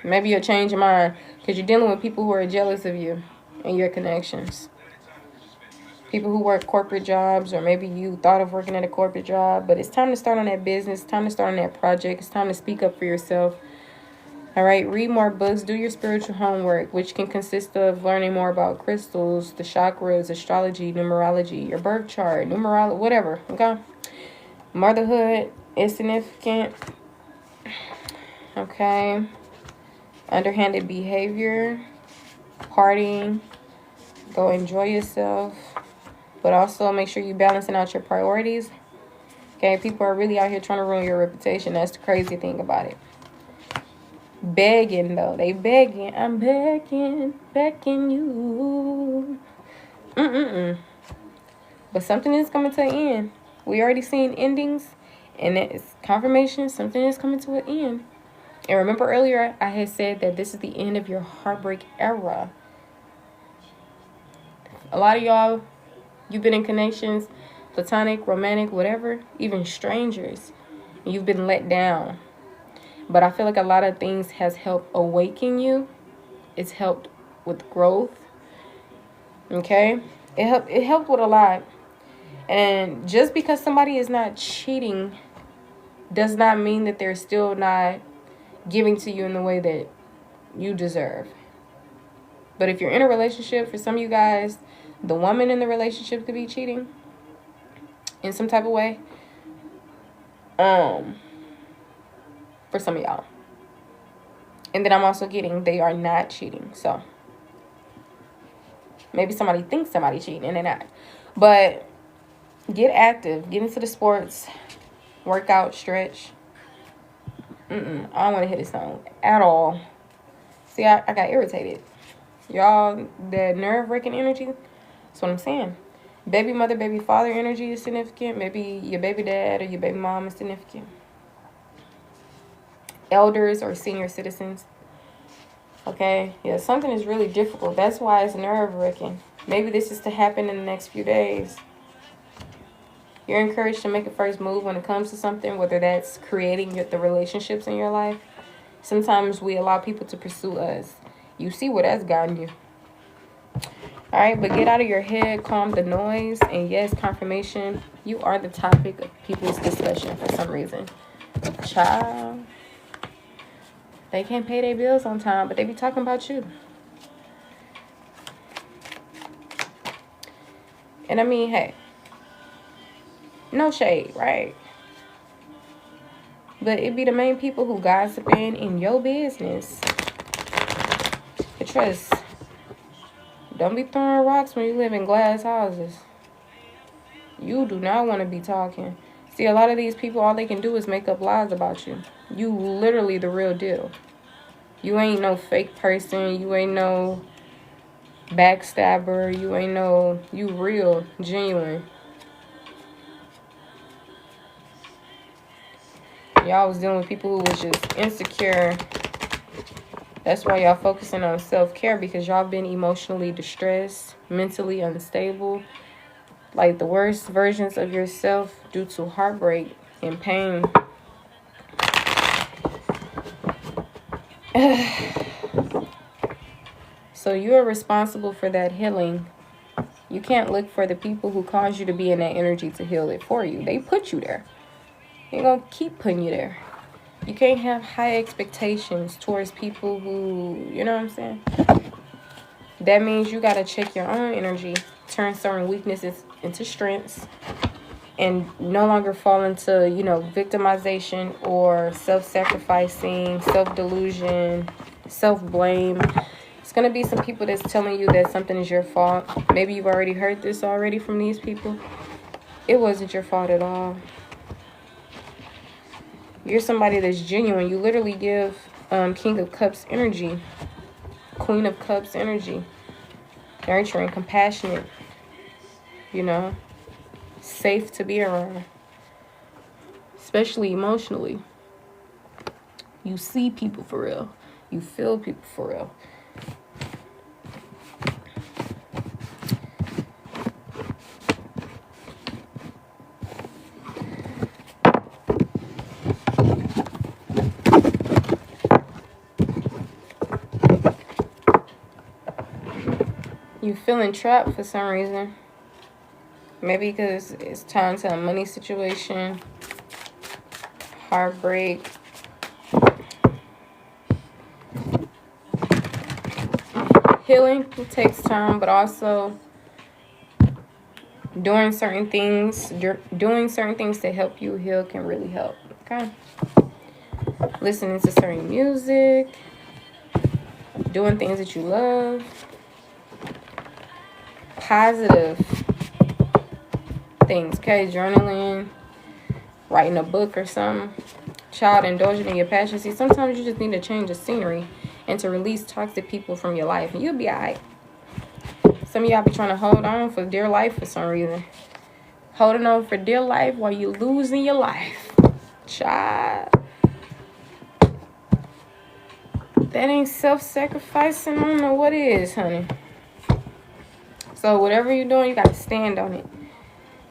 Maybe you'll change your mind because you're dealing with people who are jealous of you and your connections. People who work corporate jobs, or maybe you thought of working at a corporate job, but it's time to start on that business. It's time to start on that project. It's time to speak up for yourself. All right, read more books, do your spiritual homework, which can consist of learning more about crystals, the chakras, astrology, numerology, your birth chart, numerology, whatever, okay? Motherhood is significant. Okay. Underhanded behavior. Partying. Go enjoy yourself. But also make sure you're balancing out your priorities. Okay, people are really out here trying to ruin your reputation. That's the crazy thing about it. Begging, though. They begging. I'm begging you. But something is coming to an end. We already seen endings. And it's confirmation. Something is coming to an end. And remember earlier, I had said that this is the end of your heartbreak era. A lot of y'all, you've been in connections, platonic, romantic, whatever, even strangers. You've been let down. But I feel like a lot of things has helped awaken you. It's helped with growth. Okay? It helped with a lot. And just because somebody is not cheating does not mean that they're still not giving to you in the way that you deserve. But if you're in a relationship, for some of you guys, the woman in the relationship could be cheating in some type of way. For some of y'all. And then I'm also getting they are not cheating. So maybe somebody thinks somebody cheating and they're not. But get active. Get into the sports. Work out. Stretch. I don't want to hit this song at all. See, I got irritated. Y'all, that nerve-wracking energy, that's what I'm saying. Baby mother, baby father energy is significant. Maybe your baby dad or your baby mom is significant. Elders or senior citizens. Okay, yeah, something is really difficult. That's why it's nerve-wracking. Maybe this is to happen in the next few days. You're encouraged to make a first move when it comes to something, whether that's creating the relationships in your life. Sometimes we allow people to pursue us. You see where that's gotten you. All right, but get out of your head, calm the noise, and yes, confirmation, you are the topic of people's discussion for some reason. Child, they can't pay their bills on time, but they be talking about you. And I mean, hey, no shade, right? But it be the main people who gossiping in your business. But trust, don't be throwing rocks when you live in glass houses. You do not want to be talking. See, a lot of these people, all they can do is make up lies about you. You literally the real deal. You ain't no fake person. You ain't no backstabber. You ain't no, you real, genuine. Y'all was dealing with people who was just insecure. That's why y'all focusing on self-care, because y'all been emotionally distressed, mentally unstable, like the worst versions of yourself due to heartbreak and pain. So you are responsible for that healing. You can't look for the people who caused you to be in that energy to heal it for you. They put you there. They're going to keep putting you there. You can't have high expectations towards people who, you know what I'm saying? That means you got to check your own energy, turn certain weaknesses into strengths, and no longer fall into, you know, victimization or self-sacrificing, self-delusion, self-blame. It's going to be some people that's telling you that something is your fault. Maybe you've already heard this already from these people. It wasn't your fault at all. You're somebody that's genuine. You literally give King of Cups energy, Queen of Cups energy, nurturing, compassionate, you know, safe to be around, especially emotionally. You see people for real. You feel people for real. You feeling trapped for some reason. Maybe because it's tied to a money situation, heartbreak. Healing takes time, but also Doing certain things to help you heal can really help. Okay. Listening to certain music, doing things that you love, positive things. Okay, journaling, writing a book or something. Child, indulging in your passion. See, sometimes you just need to change the scenery and to release toxic people from your life, and you'll be alright. Some of y'all be trying to hold on for dear life for some reason. Holding on for dear life while you losing your life. Child. That ain't self-sacrificing. I don't know what is, honey. So whatever you're doing, you got to stand on it.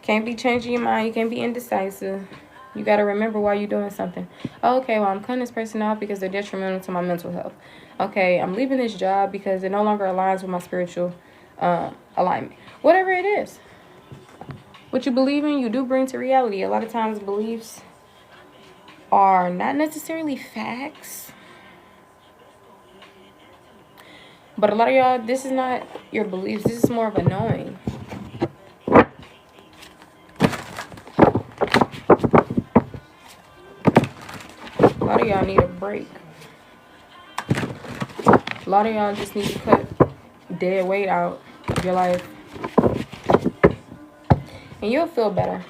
Can't be changing your mind. You can't be indecisive. You got to remember why you're doing something. Okay, well, I'm cutting this person off because they're detrimental to my mental health. Okay, I'm leaving this job because it no longer aligns with my spiritual alignment. Whatever it is. What you believe in, you do bring to reality. A lot of times beliefs are not necessarily facts. But a lot of y'all, this is not your beliefs. This is more of a knowing. A lot of y'all need a break. A lot of y'all just need to cut dead weight out of your life. And you'll feel better.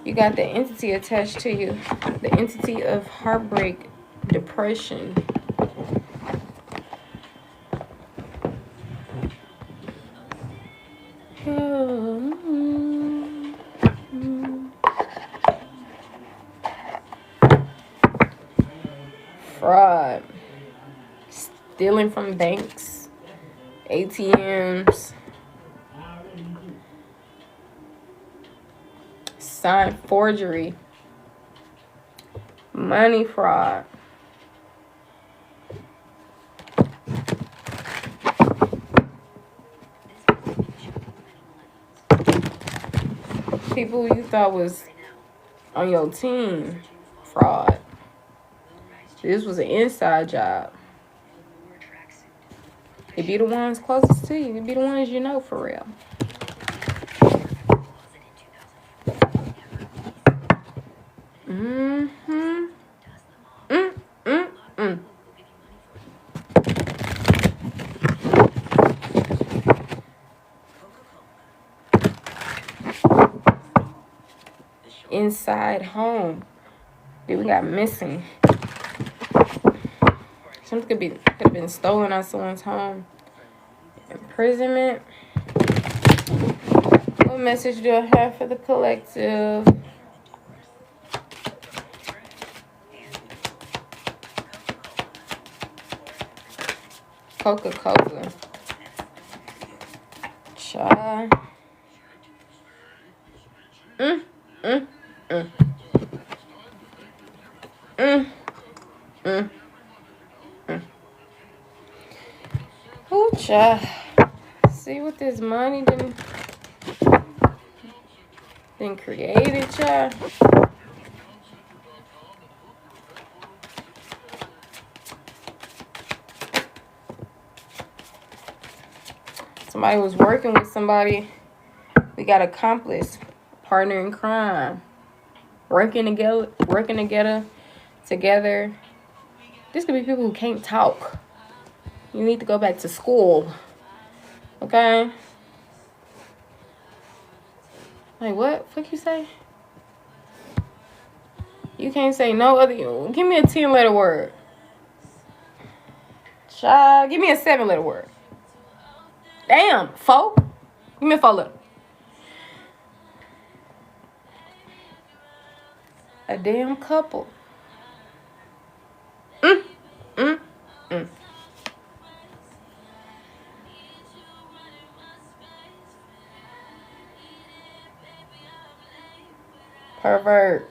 You got the entity attached to you. The entity of heartbreak, depression. Fraud. Stealing from banks. ATMs. Sign forgery. Money fraud. People you thought was on your team. Fraud. This was an inside job. It be the ones closest to you. It be the ones you know for real. Inside home. Dude, we got missing. Something could have been stolen out someone's home. Imprisonment. What message do I have for the collective? Coca-Cola. Child. Ooh, child. See what this money done created, child. Somebody was working with somebody. We got accomplice, partner in crime, working together. This could be people who can't talk. You need to go back to school. Okay? Like, what? What you say? You can't say no other. Give me a 10-letter word. Child, give me a 7-letter word. Damn, 4? Give me a 4-letter. A damn couple. Pervert.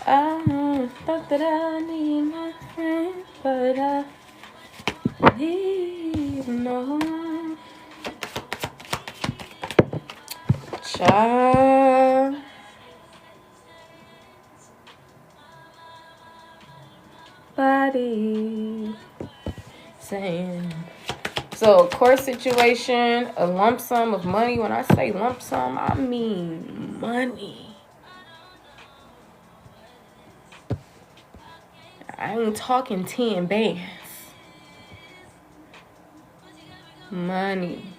I thought that I need my friend, but I need no child. Body saying So a court situation, a lump sum of money. When I say lump sum, I mean money. I ain't talking 10 bands. Money.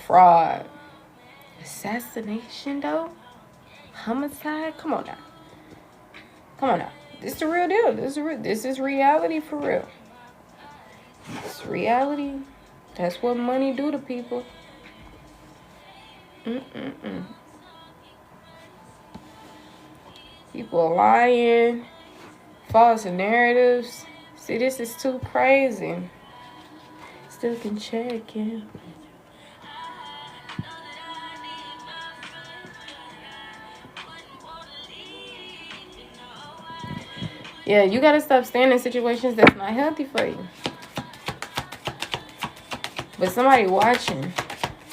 Fraud. Assassination, though? Homicide? Come on now. Come on now. This is the real deal. This is reality for real. It's reality. That's what money do to people. People lying. False narratives. See, this is too crazy. Still can check in. Yeah, you gotta stop staying in situations that's not healthy for you. But somebody watching,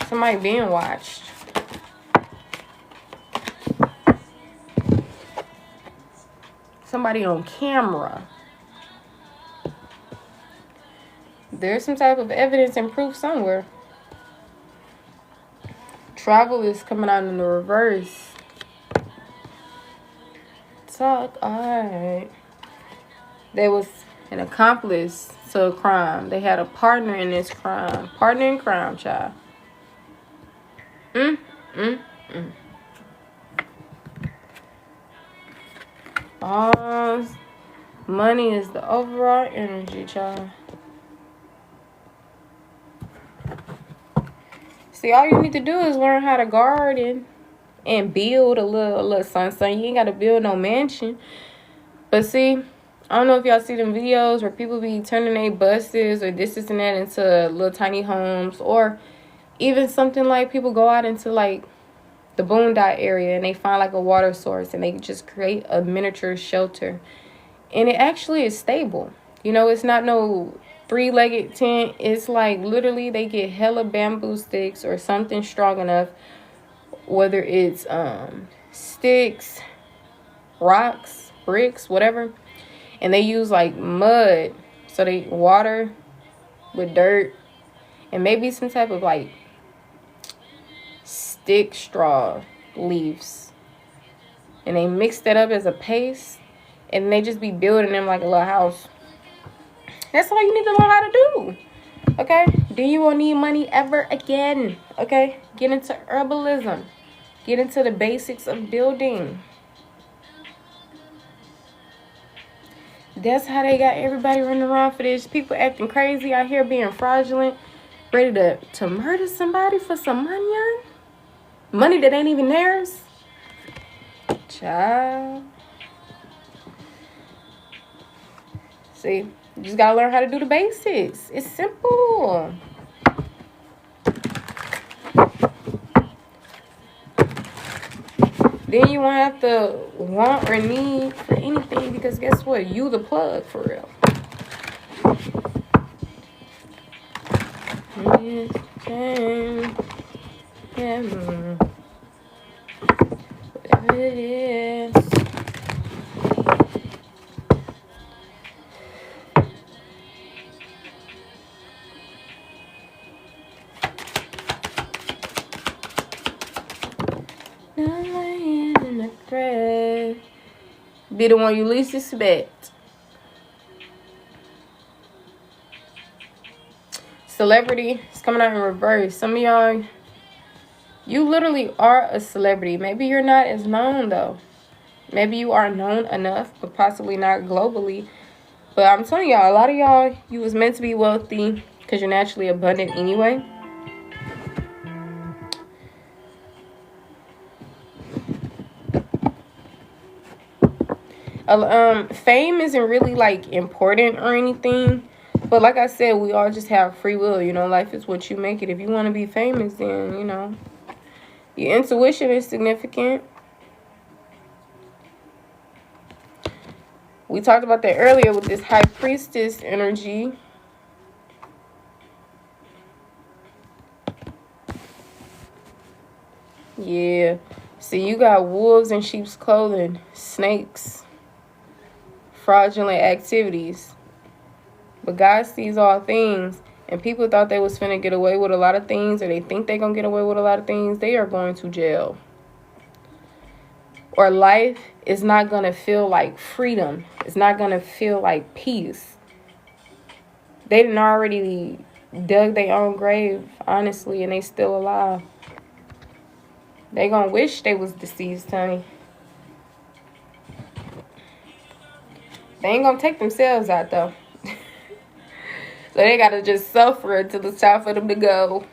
somebody being watched. Somebody on camera. There's some type of evidence and proof somewhere. Travel is coming out in the reverse. Talk, alright. There was an accomplice to a crime. They had a partner in this crime. Partner in crime, child. All money is the overall energy, child. See, all you need to do is learn how to garden and build a little something. You ain't got to build no mansion. But see, I don't know if y'all see them videos where people be turning their buses or this and that into little tiny homes, or even something like people go out into like the boondock area and they find like a water source and they just create a miniature shelter, and it actually is stable. You know, it's not no 3-legged tent. It's like literally they get hella bamboo sticks or something strong enough, whether it's sticks, rocks, bricks, whatever. And they use like mud, so they water with dirt and maybe some type of like stick straw leaves, and they mix that up as a paste, and they just be building them like a little house. That's all you need to learn how to do. Okay, then you won't need money ever again. Okay, get into herbalism, get into the basics of building. That's how they got everybody running around for this. People acting crazy out here, being fraudulent, ready to murder somebody for some money. Money that ain't even theirs. Child. See, you just gotta learn how to do the basics. It's simple. Then you won't have to want or need for anything, because guess what? You the plug for real. Whatever it is. Be the one you least suspect. Celebrity is coming out in reverse. Some of y'all, you literally are a celebrity. Maybe you're not as known though. Maybe you are known enough, but possibly not globally. But I'm telling y'all, a lot of y'all, you was meant to be wealthy because you're naturally abundant anyway. Fame isn't really like important or anything, but like I said, we all just have free will. You know, life is what you make it. If you want to be famous, then you know your intuition is significant. We talked about that earlier with this high priestess energy. Yeah, see, you got wolves in sheep's clothing, snakes, fraudulent activities, But God sees all things. And people thought they was finna get away with a lot of things, or they think they gonna get away with a lot of things. They are going to jail. Or life is not gonna feel like freedom. It's not gonna feel like peace. They didn't already dug their own grave, honestly, and they still alive. They gonna wish they was deceased, honey. They ain't gonna take themselves out, though. So they gotta just suffer until it's time for them to go.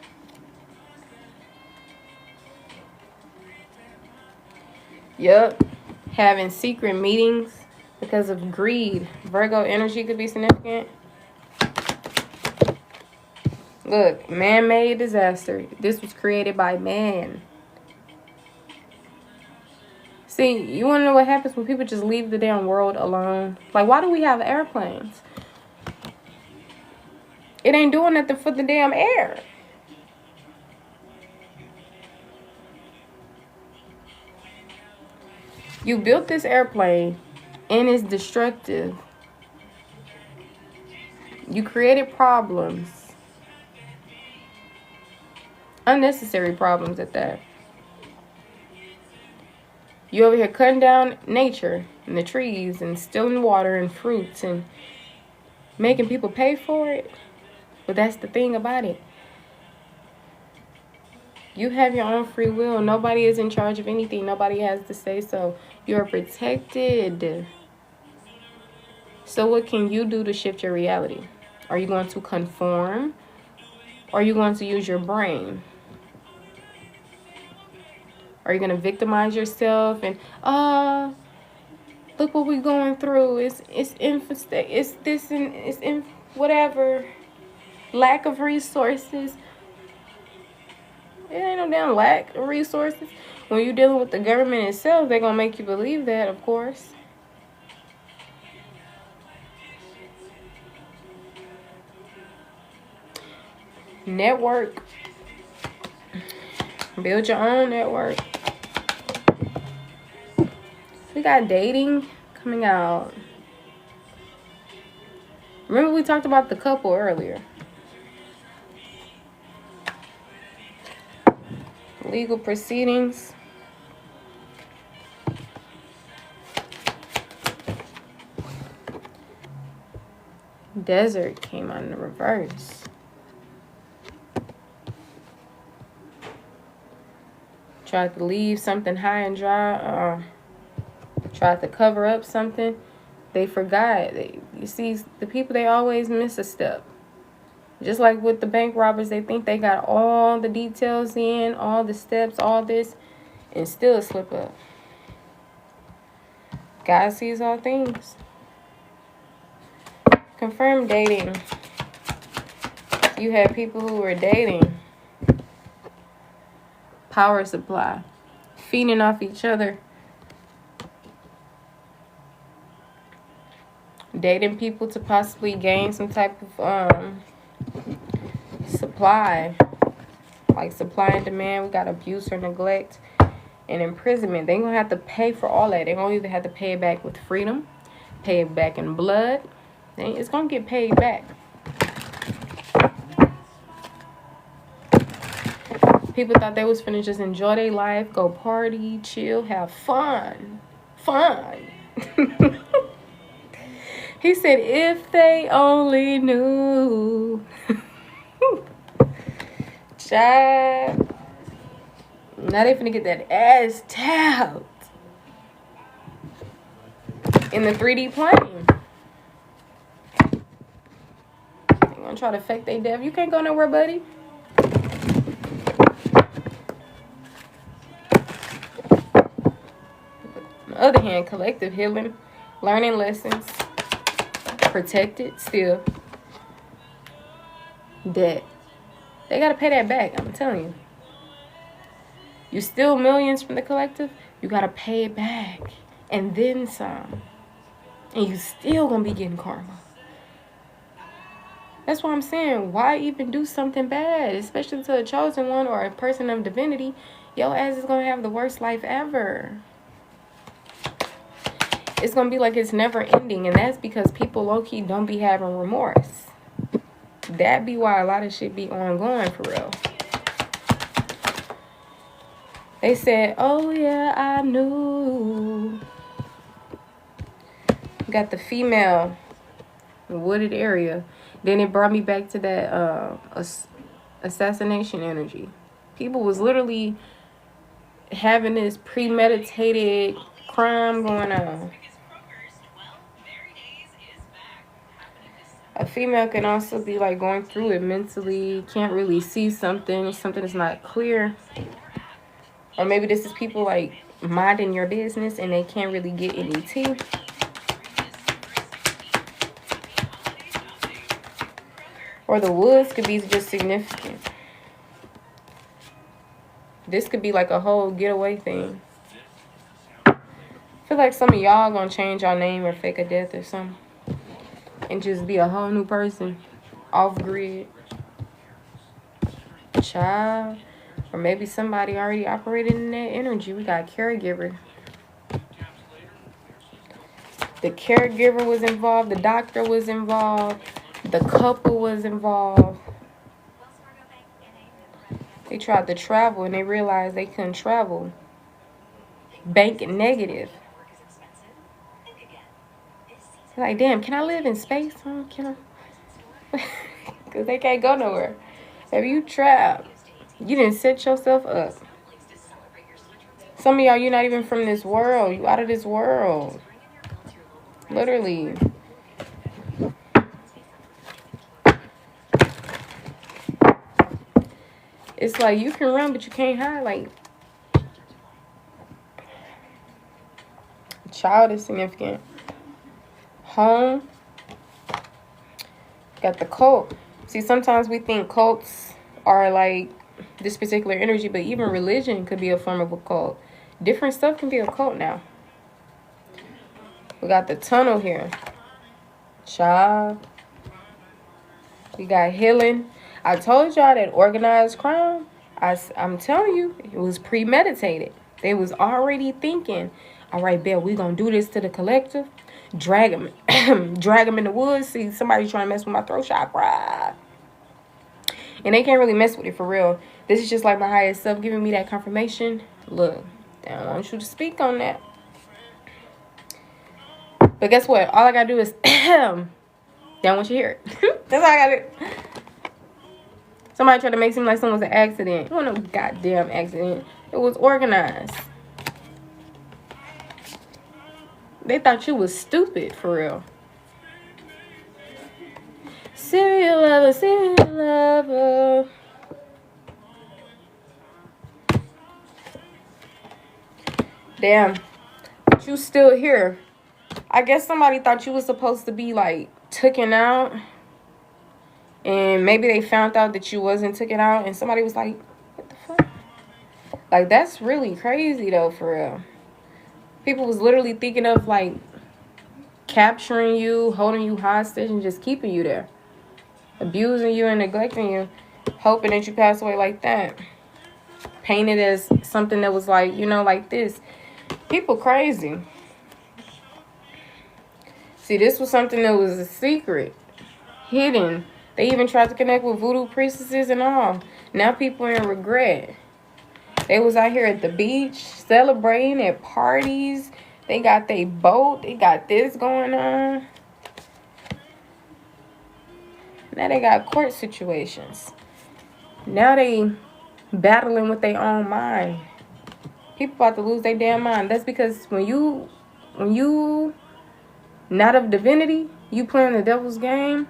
Yup. Having secret meetings because of greed. Virgo energy could be significant. Look, man-made disaster. This was created by man. See, you want to know what happens when people just leave the damn world alone? Like, why do we have airplanes? It ain't doing nothing for the damn air. You built this airplane and it's destructive. You created problems. Unnecessary problems at that. You over here cutting down nature and the trees and stealing water and fruits and making people pay for it. But that's the thing about it. You have your own free will. Nobody is in charge of anything. Nobody has to say so. You're protected. So what can you do to shift your reality? Are you going to conform? Or are you going to use your brain? Are you going to victimize yourself and, look what we're going through. It's this and it's in whatever. Lack of resources. It ain't no damn lack of resources. When you're dealing with the government itself, they're going to make you believe that, of course. Network. Build your own network. We got dating coming out. Remember we talked about the couple earlier. Legal proceedings. Desert came out in the reverse. Tried to leave something high and dry. Tried to cover up something. They forgot. You see, the people, they always miss a step. Just like with the bank robbers, they think they got all the details in, all the steps, all this, and still slip up. God sees all things. Confirmed dating. You have people who are dating. Power supply. Feeding off each other. Dating people to possibly gain some type of supply. Like supply and demand. We got abuse or neglect and imprisonment. They're going to have to pay for all that. They're going to either have to pay it back with freedom, pay it back in blood. It's going to get paid back. People thought they was finna just enjoy their life, go party, chill, have fun. Fun. He said, if they only knew. Child. Now they finna get that ass tapped. In the 3D plane. They gonna try to fake they death. You can't go nowhere, buddy. On the other hand, collective healing, learning lessons, protected still. Debt. They gotta pay that back, I'm telling you. You steal millions from the collective, you gotta pay it back. And then some. And you still gonna be getting karma. That's why I'm saying, why even do something bad? Especially to a chosen one or a person of divinity. Your ass is gonna have the worst life ever. it's going to be like it's never ending. And that's because people low-key don't be having remorse. That be why a lot of shit be ongoing for real. They said, oh yeah, I knew. Got the female wooded area. Then it brought me back to that assassination energy. People was literally having this premeditated crime going on. A female can also be like going through it mentally, can't really see something is not clear. Or maybe this is people like minding your business and they can't really get any tea. Or the woods could be just significant. This could be like a whole getaway thing. I feel like some of y'all gonna change your name or fake a death or something. And just be a whole new person. Off grid. Child. Or maybe somebody already operated in that energy. We got caregiver. The caregiver was involved. The doctor was involved. The couple was involved. They tried to travel and they realized they couldn't travel. Bank negative. Like, damn, can I live in space? Huh? Can I? Because they can't go nowhere. If you trapped, you didn't set yourself up. Some of y'all, you're not even from this world. You out of this world. Literally. It's like you can run, but you can't hide. Like, child is significant. Home. Got the cult. See, sometimes we think cults are like this particular energy, but even religion could be a form of a cult. Different stuff can be a cult now. We got the tunnel here. Child. We got healing. I told y'all that organized crime, I'm telling you, it was premeditated. They was already thinking, all right, Bill, we gonna do this to the collective. Drag them in the woods. See, somebody trying to mess with my throat chakra. And they can't really mess with it for real. This is just like my highest self giving me that confirmation. Look, they don't want you to speak on that. But guess what? All I gotta do is, they don't want you to hear it. That's all I gotta do. Somebody tried to make it seem like something was an accident. It wasn't no goddamn accident. It was organized. They thought you was stupid, for real. Serial lover, serial lover. Damn. But you still here. I guess somebody thought you was supposed to be, like, taken out. And maybe they found out that you wasn't taken out. And somebody was like, what the fuck? Like, that's really crazy, though, for real. People was literally thinking of, like, capturing you, holding you hostage, and just keeping you there. Abusing you and neglecting you. Hoping that you pass away like that. Painted as something that was, like, you know, like this. People crazy. See, this was something that was a secret. Hidden. They even tried to connect with voodoo priestesses and all. Now people are in regret. They was out here at the beach celebrating at parties. They got their boat. They got this going on. Now they got court situations. Now they battling with their own mind. People about to lose their damn mind. That's because when you not of divinity, you playing the devil's game.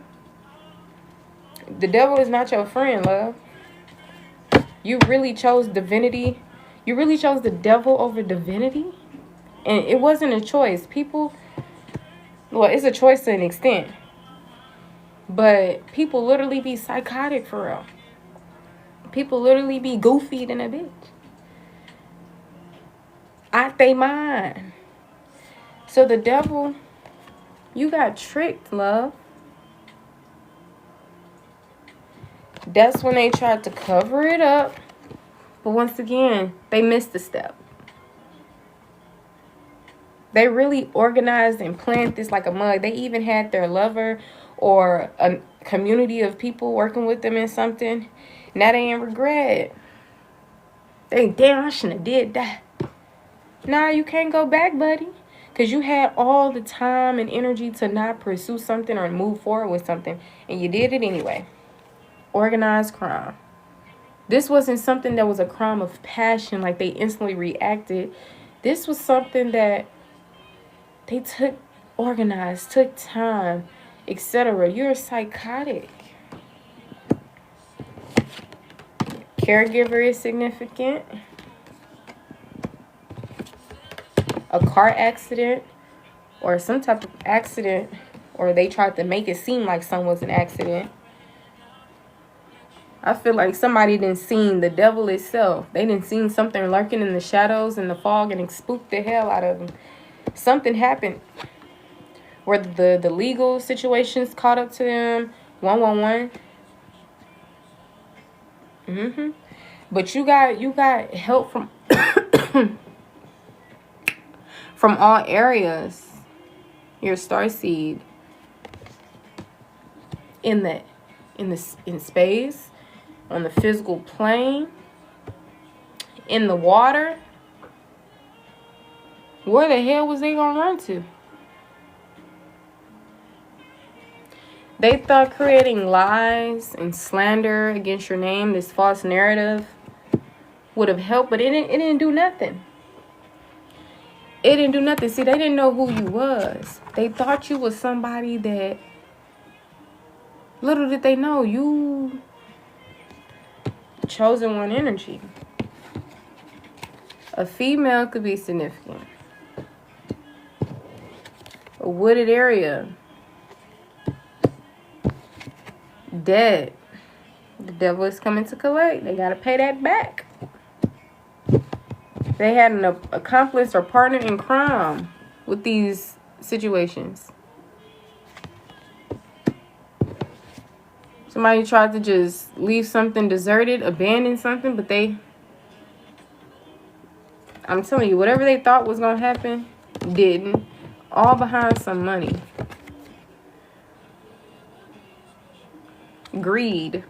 The devil is not your friend, love. You really chose divinity. You really chose the devil over divinity. And it wasn't a choice. People, well, it's a choice to an extent. But people literally be psychotic for real. People literally be goofy than a bitch. Out they mind. So the devil, you got tricked, love. That's when they tried to cover it up. But once again, they missed a step. They really organized and planned this like a mug. They even had their lover or a community of people working with them in something. Now they in regret. They, damn, I shouldn't have did that. Nah, you can't go back, buddy. Because you had all the time and energy to not pursue something or move forward with something. And you did it anyway. Organized crime. This wasn't something that was a crime of passion, like they instantly reacted. This was something that they took, organized, took time, etc. You're psychotic. Caregiver is significant. A car accident or some type of accident, or they tried to make it seem like some was an accident. I feel like somebody didn't seen the devil itself. They didn't seen something lurking in the shadows and the fog and it spooked the hell out of them. Something happened where the legal situations caught up to them. 111. But you got help from from all areas. Your starseed in space, on the physical plane, in the water. Where the hell was they gonna run to? They thought creating lies and slander against your name, this false narrative, would have helped, but it didn't do nothing. It didn't do nothing. See, they didn't know who you was. They thought you was somebody that, little did they know, you chosen one energy. A female could be significant. A wooded area. Dead. The devil is coming to collect. They got to pay that back. They had an accomplice or partner in crime with these situations. Somebody tried to just leave something deserted, abandon something, but I'm telling you, whatever they thought was going to happen, didn't. All behind some money. Greed.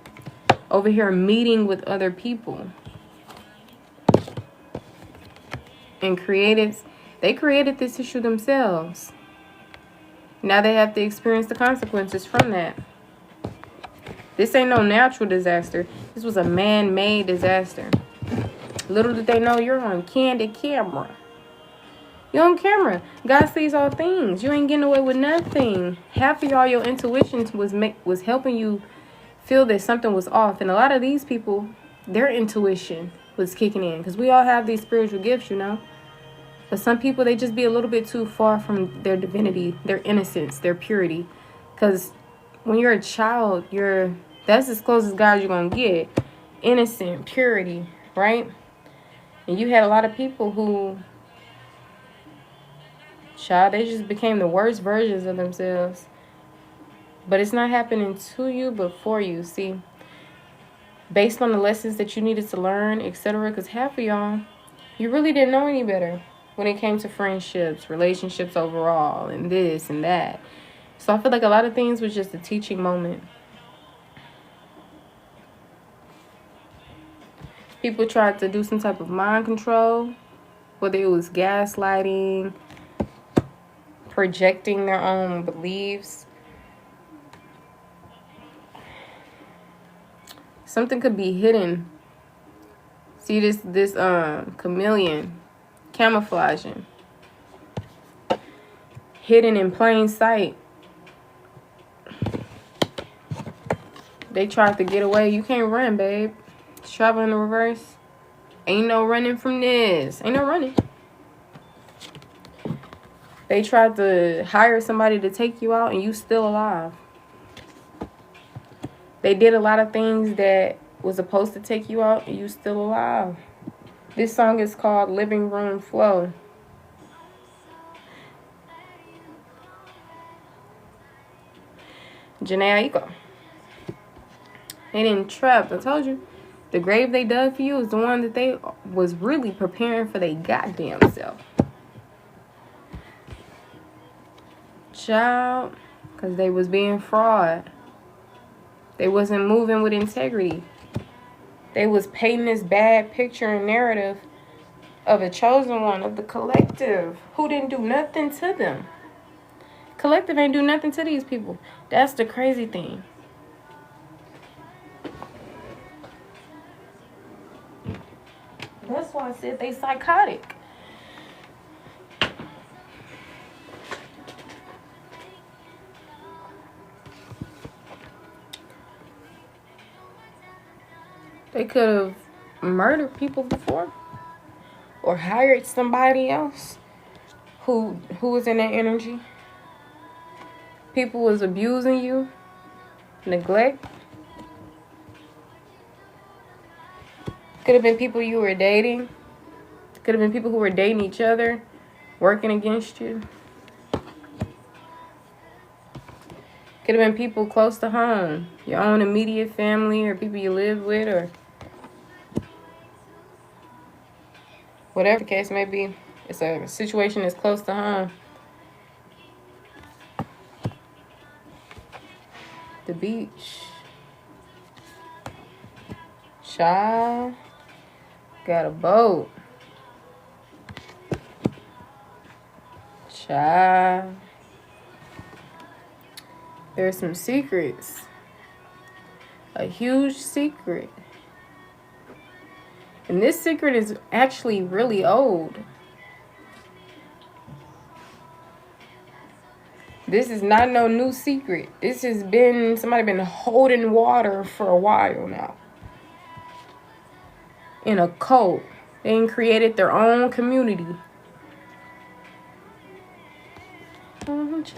Over here meeting with other people. And they created this issue themselves. Now they have to experience the consequences from that. This ain't no natural disaster. This was a man-made disaster. Little did they know you're on candid camera. You're on camera. God sees all things. You ain't getting away with nothing. Half of y'all, your intuition was helping you feel that something was off. And a lot of these people, their intuition was kicking in. Because we all have these spiritual gifts, you know. But some people, they just be a little bit too far from their divinity, their innocence, their purity. Because when you're a child, that's as close as God you're going to get. Innocent, purity, right? And you had a lot of people who, they just became the worst versions of themselves. But it's not happening to you, but for you. See, based on the lessons that you needed to learn, etc. Because half of y'all, you really didn't know any better when it came to friendships, relationships overall, and this and that. So I feel like a lot of things was just a teaching moment. People tried to do some type of mind control, whether it was gaslighting, projecting their own beliefs. Something could be hidden. See this chameleon camouflaging. Hidden in plain sight. They tried to get away. You can't run, babe. Travel in the reverse. Ain't no running from this. Ain't no running. They tried to hire somebody to take you out and you still alive. They did a lot of things that was supposed to take you out and you still alive. This song is called Living Room Flow. Janae Aiko. They didn't trap. I told you. The grave they dug for you is the one that they was really preparing for their goddamn self. Child, because they was being fraud. They wasn't moving with integrity. They was painting this bad picture and narrative of a chosen one, of the collective, who didn't do nothing to them. Collective ain't do nothing to these people. That's the crazy thing. That's why I said they psychotic. They could have murdered people before, or hired somebody else who was in that energy. People was abusing you, neglect. Could have been people you were dating. Could have been people who were dating each other, working against you. Could have been people close to home, your own immediate family, or people you live with, or whatever the case may be. It's a situation that's close to home. The beach. Child. Got a boat. Child. There's some secrets. A huge secret. And this secret is actually really old. This is not no new secret. This has been, somebody been holding water for a while now. In a cult. They ain't created their own community. Told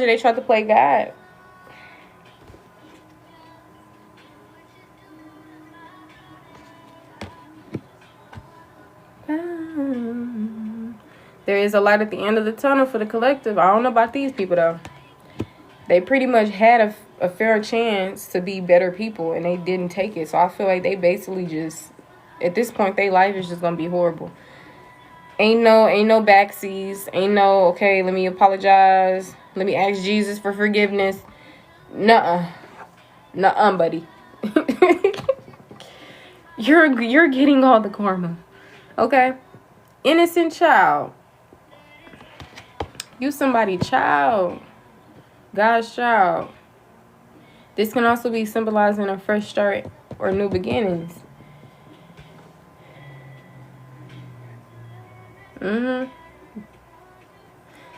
you they tried to play God. There is a light at the end of the tunnel for the collective. I don't know about these people, though. They pretty much had a fair chance to be better people, and they didn't take it. So I feel like they basically just, at this point, their life is just going to be horrible. Ain't no backseas. Ain't no, okay, let me apologize. Let me ask Jesus for forgiveness. Nuh-uh. Nuh-uh, buddy. You're getting all the karma. Okay? Innocent child. You somebody's child. God's child. This can also be symbolizing a fresh start or new beginnings.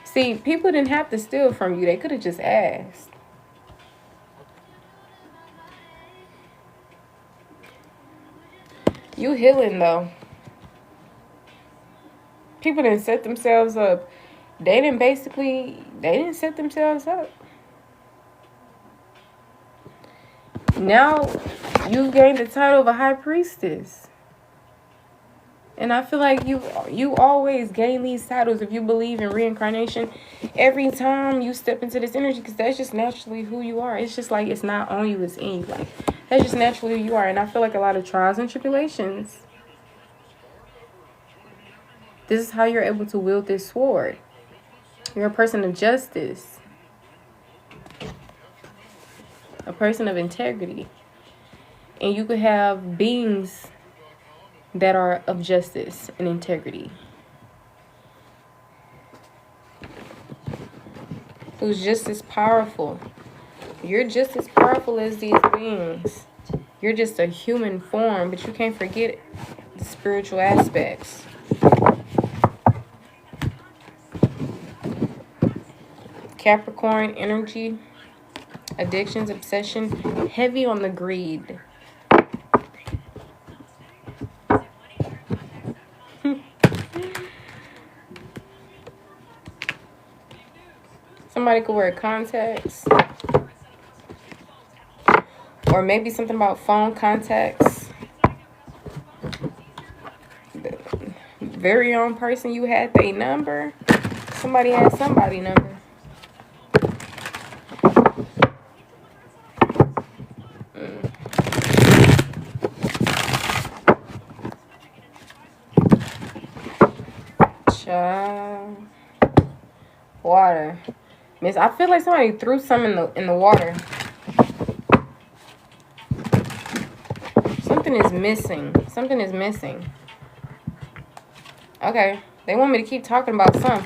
See, people didn't have to steal from you. They could have just asked. You healing, though. People didn't set themselves up. They didn't set themselves up. Now, you've gained the title of a high priestess. And I feel like you always gain these titles if you believe in reincarnation every time you step into this energy, because that's just naturally who you are. It's just like it's not on you, it's in you. Like, that's just naturally who you are. And I feel like a lot of trials and tribulations, this is how you're able to wield this sword. You're a person of justice. A person of integrity. And you could have beings that are of justice and integrity, who's just as powerful. You're just as powerful as these beings. You're just a human form, but you can't forget the spiritual aspects. Capricorn energy, addictions, obsession, heavy on the greed. Somebody could wear contacts. Or maybe something about phone contacts. The very own person you had their number. Somebody had somebody's number. Child. Water. Miss, I feel like somebody threw some in the water. Something is missing. Something is missing. Okay. They want me to keep talking about some.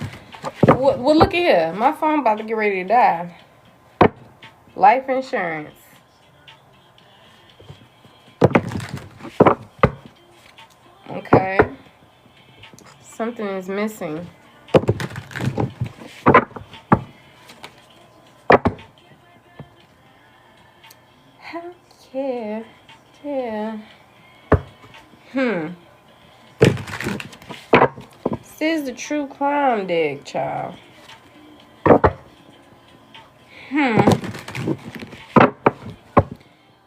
Well, look at here. My phone about to get ready to die. Life insurance. Okay. Something is missing. Yeah. Yeah. This is the true crime deck, child.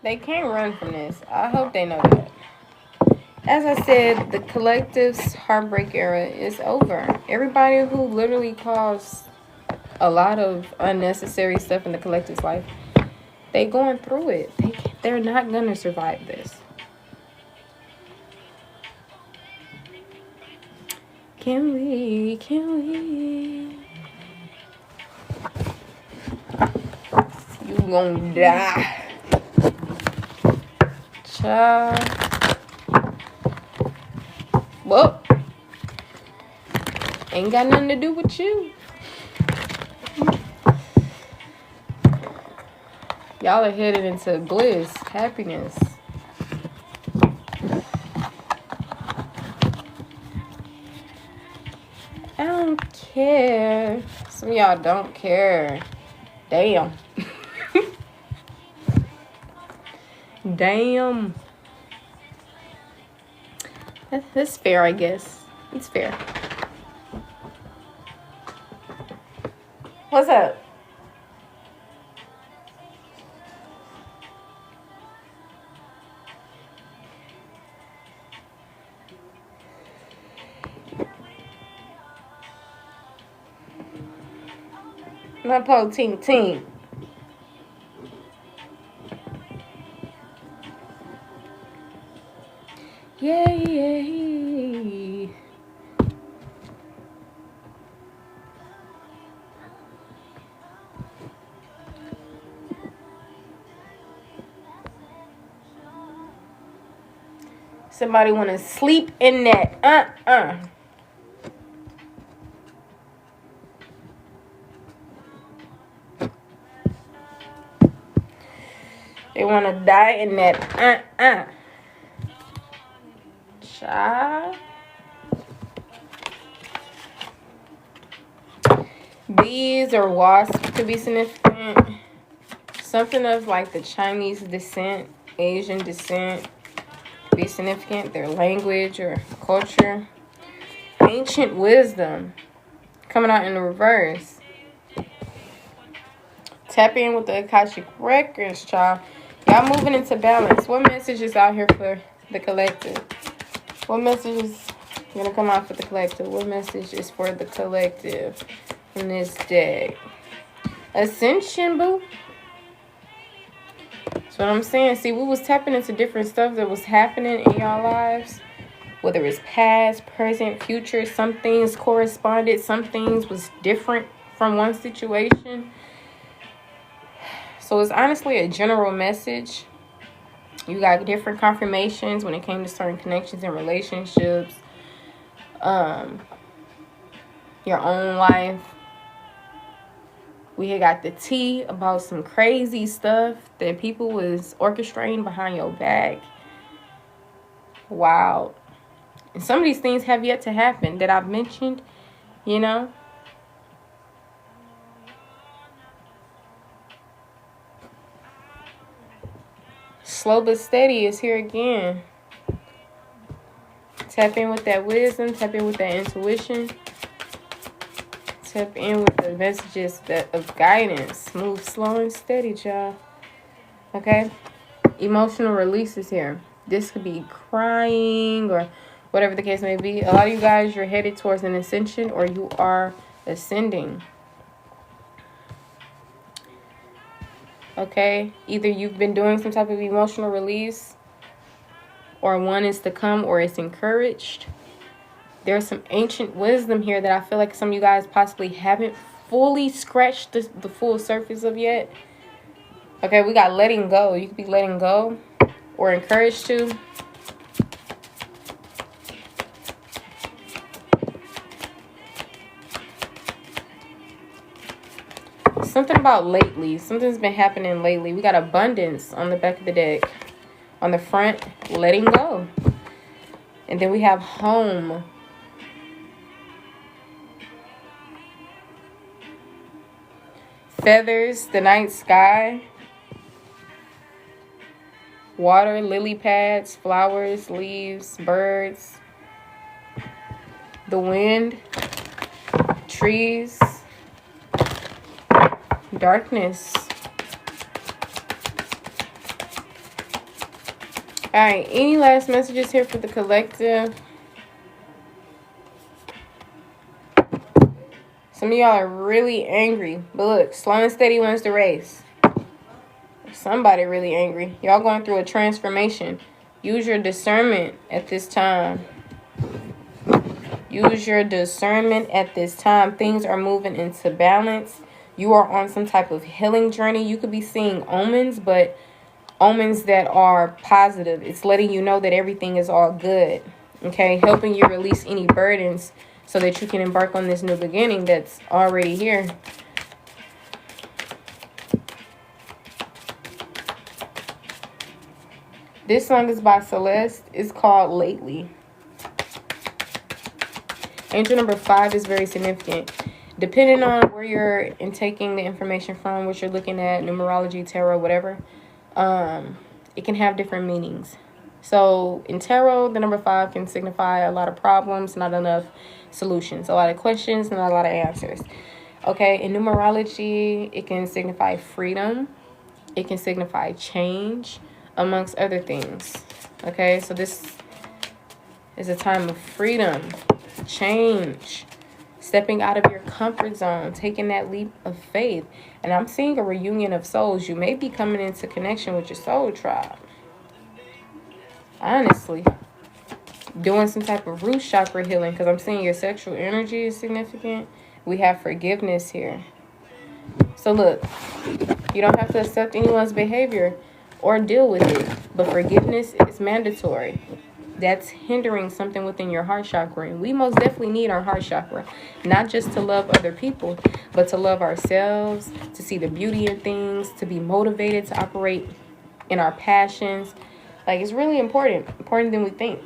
They can't run from this. I hope they know that. As I said, the collective's heartbreak era is over. Everybody who literally caused a lot of unnecessary stuff in the collective's life, they going through it. They're not going to survive this. Can we? You gonna die. Child. Well, ain't got nothing to do with you. Y'all are headed into bliss, happiness. I don't care. Some of y'all don't care. Damn. Damn. That's fair, I guess. It's fair. What's up? My po ting. Yay. Somebody want to sleep in that. They want to die in that Child. Bees or wasps could be significant. Something of like the Chinese descent, Asian descent could be significant. Their language or culture. Ancient wisdom coming out in the reverse. Tap in with the Akashic Records, child. Y'all moving into balance. What message is out here for the collective? What message is going to come out for the collective? What message is for the collective in this deck? Ascension, boo. That's what I'm saying. See, we was tapping into different stuff that was happening in y'all lives. Whether it's past, present, future. Some things corresponded. Some things was different from one situation. So it's honestly a general message. You got different confirmations when it came to certain connections and relationships. Your own life. We had got the tea about some crazy stuff that people was orchestrating behind your back. Wow. And some of these things have yet to happen that I've mentioned, you know. Slow but steady is here again. Tap in with that wisdom. Tap in with that intuition. Tap in with the messages of guidance. Move slow and steady, y'all. Okay? Emotional releases here. This could be crying or whatever the case may be. A lot of you guys, you're headed towards an ascension or you are ascending. Okay? Either you've been doing some type of emotional release or one is to come or it's encouraged. There's some ancient wisdom here that I feel like some of you guys possibly haven't fully scratched the full surface of yet. Okay, we got letting go. You could be letting go or encouraged to. Something about lately. Something's been happening lately. We got abundance on the back of the deck. On the front, letting go. And then we have home. Feathers, the night sky. Water, lily pads, flowers, leaves, birds. The wind, trees. Darkness. All right, any last messages here for the collective? Some of y'all are really angry, but look, slow and steady wins the race. Somebody really angry. Y'all going through a transformation. Use your discernment at this time. Use your discernment at this time. Things are moving into balance. You are on some type of healing journey. You could be seeing omens, but omens that are positive. It's letting you know that everything is all good. Okay, helping you release any burdens so that you can embark on this new beginning that's already here. This song is by Celeste. It's called Lately. Angel number 5 is very significant. Depending on where you're taking the information from, what you're looking at, numerology, tarot, whatever, it can have different meanings. So in tarot, the number 5 can signify a lot of problems, not enough solutions, a lot of questions, not a lot of answers. Okay, in numerology, it can signify freedom. It can signify change, amongst other things. Okay, so this is a time of freedom, change, stepping out of your comfort zone, taking that leap of faith. And I'm seeing a reunion of souls. You may be coming into connection with your soul tribe. Honestly. Doing some type of root chakra healing, because I'm seeing your sexual energy is significant. We have forgiveness here. So look, you don't have to accept anyone's behavior or deal with it. But forgiveness is mandatory. That's hindering something within your heart chakra. And we most definitely need our heart chakra. Not just to love other people, but to love ourselves, to see the beauty in things, to be motivated, to operate in our passions. Like, it's really important. Important than we think.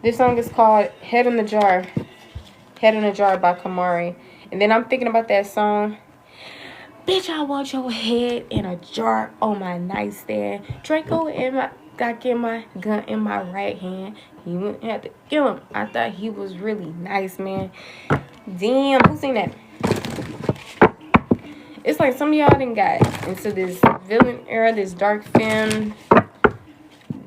This song is called Head in the Jar. Head in a Jar by Kamari. And then I'm thinking about that song. Bitch, I want your head in a jar on my nightstand. Draco in my, got my gun in my right hand. He wouldn't have to kill him. I thought he was really nice, man. Damn, who seen that? It's like some of y'all done got into this villain era, this dark femme.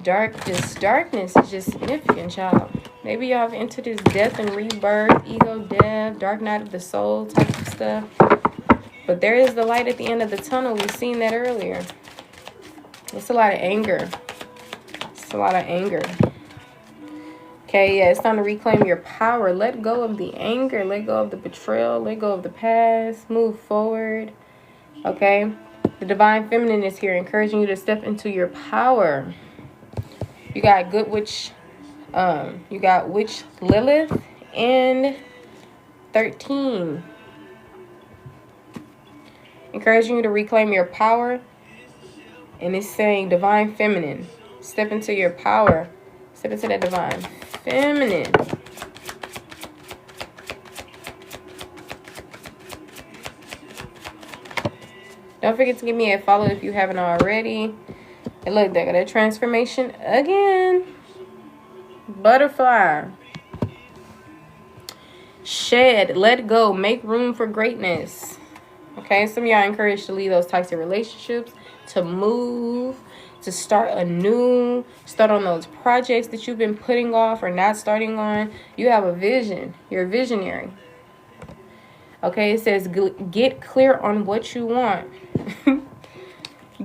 This darkness is just significant, child. Maybe y'all have entered this death and rebirth, ego death, dark night of the soul type of stuff. But there is the light at the end of the tunnel. We've seen that earlier. It's a lot of anger. It's a lot of anger. Okay, yeah, it's time to reclaim your power. Let go of the anger. Let go of the betrayal. Let go of the past. Move forward. Okay? The divine feminine is here, encouraging you to step into your power. You got good witch. You got witch Lilith and 13. Encouraging you to reclaim your power. And it's saying divine feminine. Step into your power. Step into that divine feminine. Don't forget to give me a follow if you haven't already. And look, they got a transformation again. Butterfly. Shed. Let go. Make room for greatness. Okay, some of y'all encouraged to leave those toxic relationships, to move, to start anew, start on those projects that you've been putting off or not starting on. You have a vision. You're a visionary. Okay, it says get clear on what you want.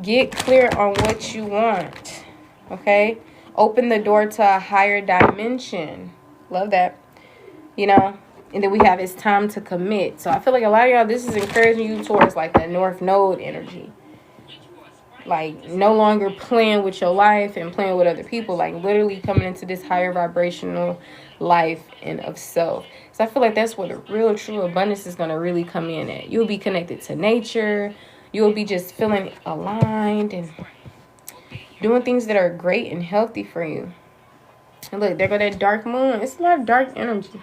Get clear on what you want. Okay, open the door to a higher dimension. Love that. you know. And then we have it's time to commit. So I feel like a lot of y'all, this is encouraging you towards like the North Node energy. Like no longer playing with your life and playing with other people. Like literally coming into this higher vibrational life and of self. So I feel like that's where the real true abundance is going to really come in at. You'll be connected to nature. You'll be just feeling aligned and doing things that are great and healthy for you. And look, there go that dark moon. It's a lot of dark energy.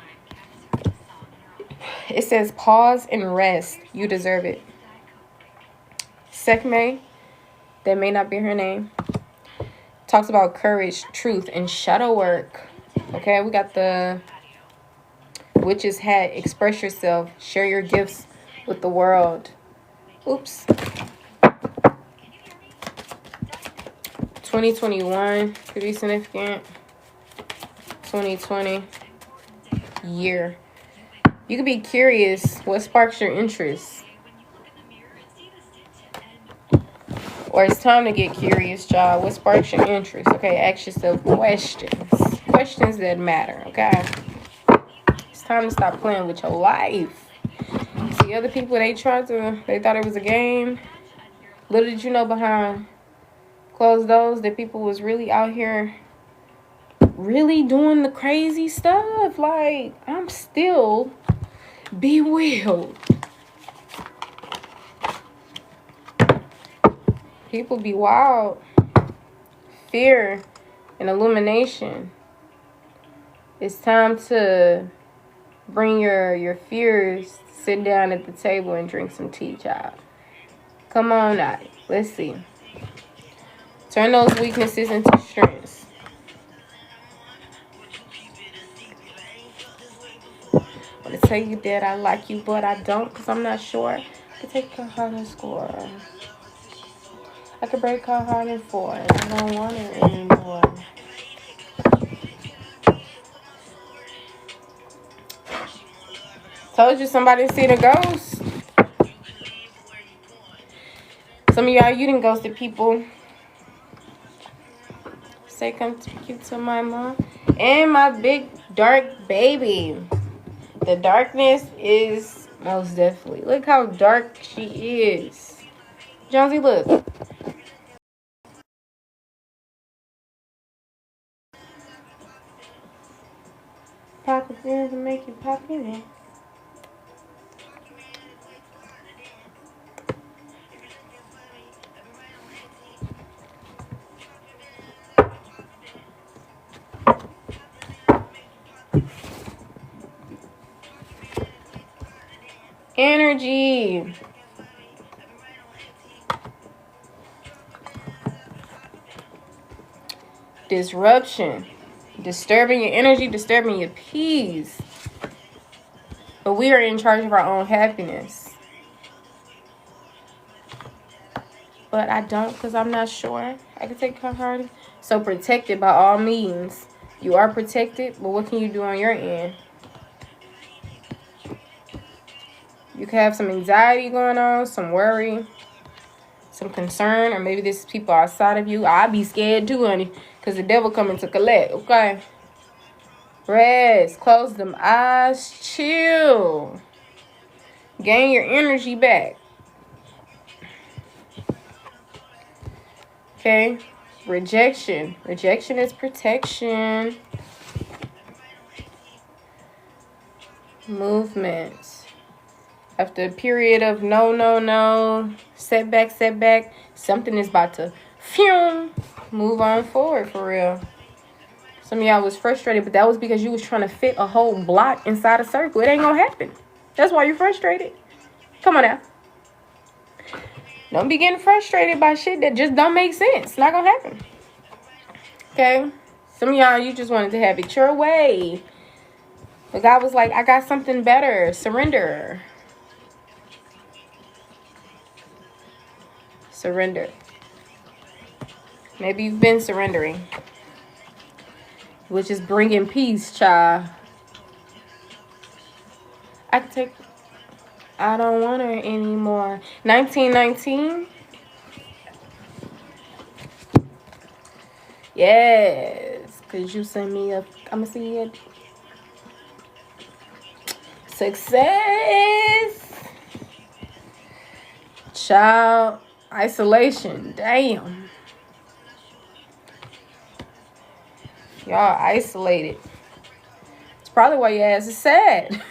It says pause and rest. You deserve it. Sekhmet, that may not be her name, talks about courage, truth, and shadow work. Okay, we got the witch's hat. Express yourself. Share your gifts with the world. Oops. 2021 could be significant. 2020 year. You could be curious. What sparks your interest? Or it's time to get curious, child. What sparks your interest? Okay, ask yourself questions. Questions that matter, okay? It's time to stop playing with your life. See, other people, they thought it was a game. Little did you know behind closed doors that people was really out here really doing the crazy stuff. Like, I'm still bewildered. People be wild. Fear and illumination. It's time to bring your fears, sit down at the table and drink some tea, child. Come on out. Let's see. Turn those weaknesses into strengths. I want to tell you that I like you, but I don't because I'm not sure. I could take her heart and score. I could break her heart in four. I don't want it anymore. Told you somebody seen a ghost. Some of y'all, you didn't ghosted people. Say come to my mom. And my big dark baby. The darkness is most definitely. Look how dark she is. Jonesy, look. Pop it in to make you pop in it. Energy. Disruption. Disturbing your energy, disturbing your peace. But we are in charge of our own happiness. But I don't because I'm not sure. I can take her heart. So protect it by all means. You are protected, but what can you do on your end? You can have some anxiety going on, some worry, some concern, or maybe this is people outside of you. I'd be scared too, honey, because the devil coming to collect, okay? Rest, close them eyes, chill. Gain your energy back. Okay? Rejection. Rejection is protection. Movement. After a period of no, setback, something is about to move on forward for real. Some of y'all was frustrated, but that was because you was trying to fit a whole block inside a circle. It ain't gonna happen. That's why you're frustrated. Come on now. Don't be getting frustrated by shit that just don't make sense. It's not gonna happen. Okay? Some of y'all, you just wanted to have it your way. But God was like, I got something better. Surrender. Surrender. Maybe you've been surrendering, which is bringing peace, child. I can take... I don't want her anymore. 1919. Yes. Because you sent me a... I'm going to see it. Success. Child. Isolation. Damn. Y'all isolated. It's probably why your ass is sad.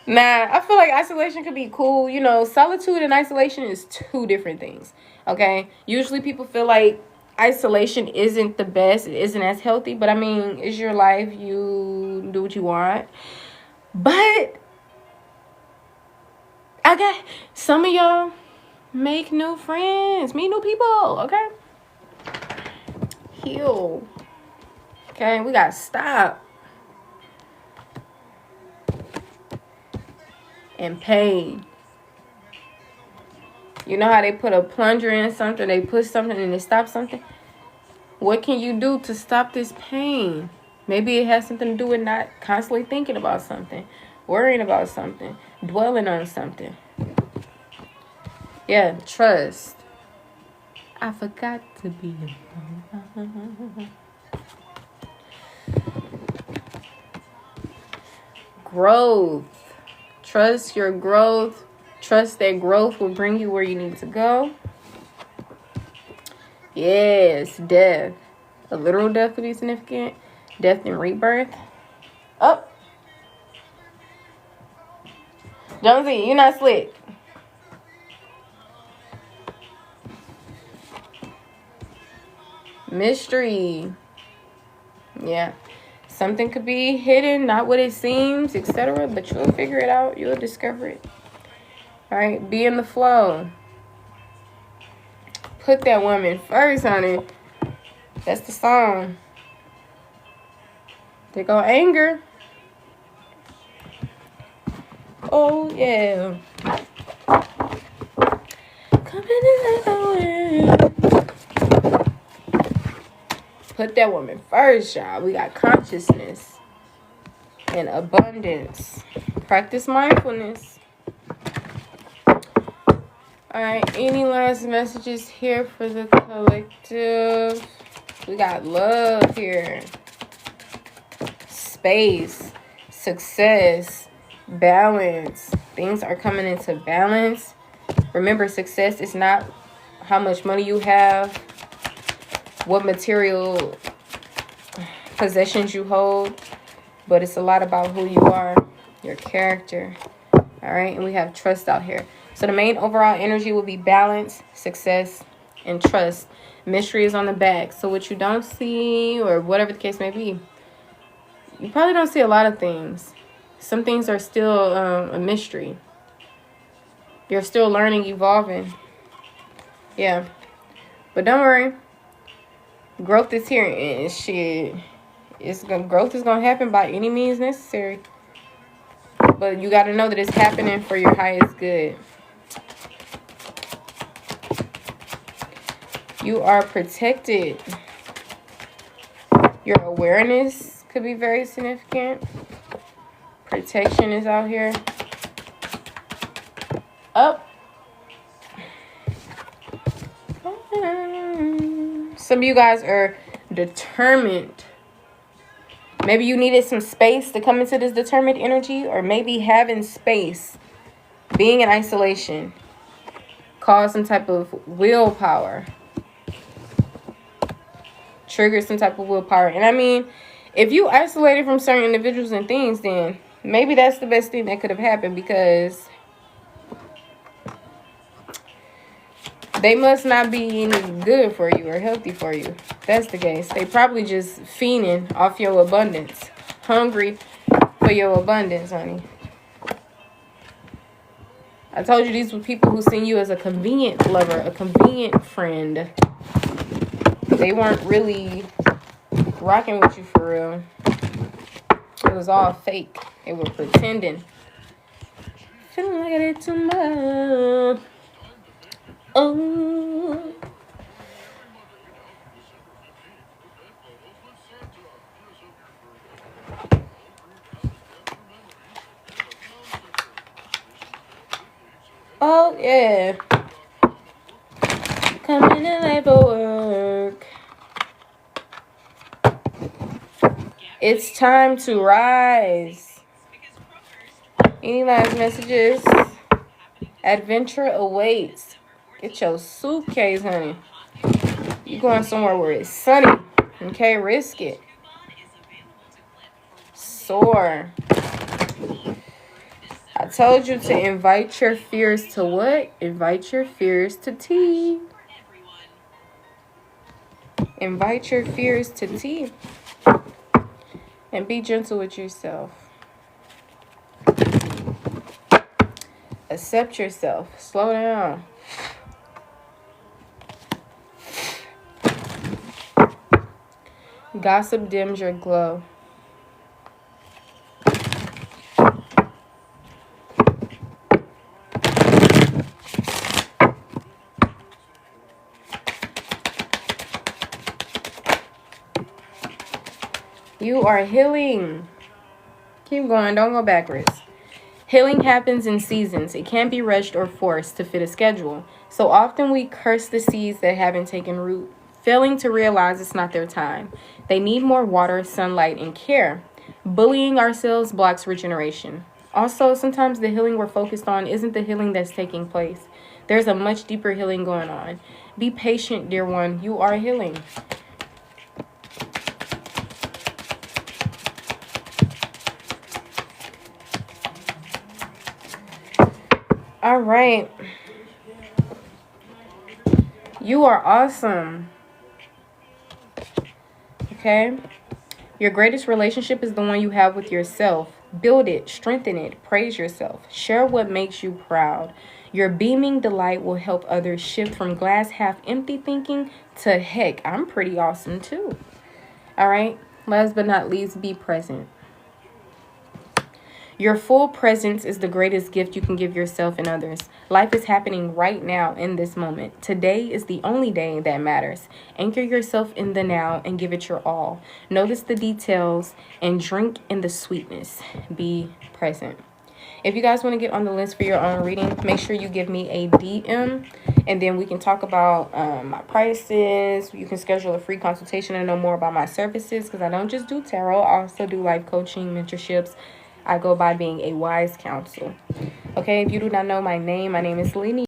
Nah, I feel like isolation could be cool. You know, solitude and isolation is two different things. Okay? Usually people feel like isolation isn't the best. It isn't as healthy. But I mean, it's your life. You do what you want. But okay, some of y'all make new friends. Meet new people. Okay? Heal. Okay? We gotta stop. And pain. You know how they put a plunger in something, they put something and they stop something? What can you do to stop this pain? Maybe it has something to do with not constantly thinking about something, worrying about something, dwelling on something. Yeah, trust. I forgot to be alone. Growth. Trust your growth. Trust that growth will bring you where you need to go. Yes, death. A literal death could be significant. Death and rebirth. Oh. Jonesy, you're not slick. Mystery. Yeah. Something could be hidden, not what it seems, etc. But you'll figure it out. You'll discover it. All right? Be in the flow. Put that woman first, honey. That's the song. There go anger. Oh, yeah. Coming in the way. Put that woman first, y'all. We got consciousness and abundance. Practice mindfulness. All right. Any last messages here for the collective? We got love here. Space. Success. Balance. Things are coming into balance. Remember, success is not how much money you have, what material possessions you hold, but it's a lot about who you are, your character. All right, and we have trust out here. So the main overall energy will be balance, success, and trust. Mystery is on the back. So what you don't see, or whatever the case may be, you probably don't see a lot of things. Some things are still a mystery. You're still learning, evolving. Yeah, but don't worry. Growth is here, and shit, growth is gonna happen by any means necessary. But you got to know that it's happening for your highest good. You are protected. Your awareness could be very significant. Protection is out here. Up. Some of you guys are determined. Maybe you needed some space to come into this determined energy, or maybe having space, being in isolation, cause some type of willpower. Trigger some type of willpower. And I mean, if you isolated from certain individuals and things, then maybe that's the best thing that could have happened, because they must not be any good for you or healthy for you. If that's the case. They probably just fiending off your abundance. Hungry for your abundance, honey. I told you these were people who seen you as a convenient lover, a convenient friend. They weren't really rocking with you for real. It was all fake. They were pretending. Feeling like I did too much. Oh. Oh, yeah. Coming in late for work. It's time to rise. Any last messages? Adventure awaits. Get your suitcase, honey. You going somewhere where it's sunny. Okay, risk it. Soar. I told you to invite your fears to what? Invite your fears to tea. Invite your fears to tea. And be gentle with yourself. Accept yourself. Slow down. Gossip dims your glow. You are healing. Keep going. Don't go backwards. Healing happens in seasons. It can't be rushed or forced to fit a schedule. So often we curse the seeds that haven't taken root, failing to realize it's not their time. They need more water, sunlight, and care. Bullying ourselves blocks regeneration. Also, sometimes the healing we're focused on isn't the healing that's taking place. There's a much deeper healing going on. Be patient, dear one. You are healing. All right. You are awesome. Okay? Your greatest relationship is the one you have with yourself. Build it, strengthen it, praise yourself. Share what makes you proud. Your beaming delight will help others shift from glass half empty thinking to heck, I'm pretty awesome too. All right? Last but not least, be present. Your full presence is the greatest gift you can give yourself and others. Life is happening right now in this moment. Today is the only day that matters. Anchor yourself in the now and give it your all. Notice the details and drink in the sweetness. Be present. If you guys want to get on the list for your own reading, make sure you give me a DM, and then we can talk about my prices. You can schedule a free consultation and know more about my services, because I don't just do tarot. I also do life coaching, mentorships. I go by being a wise counsel. Okay, if you do not know my name is Leni.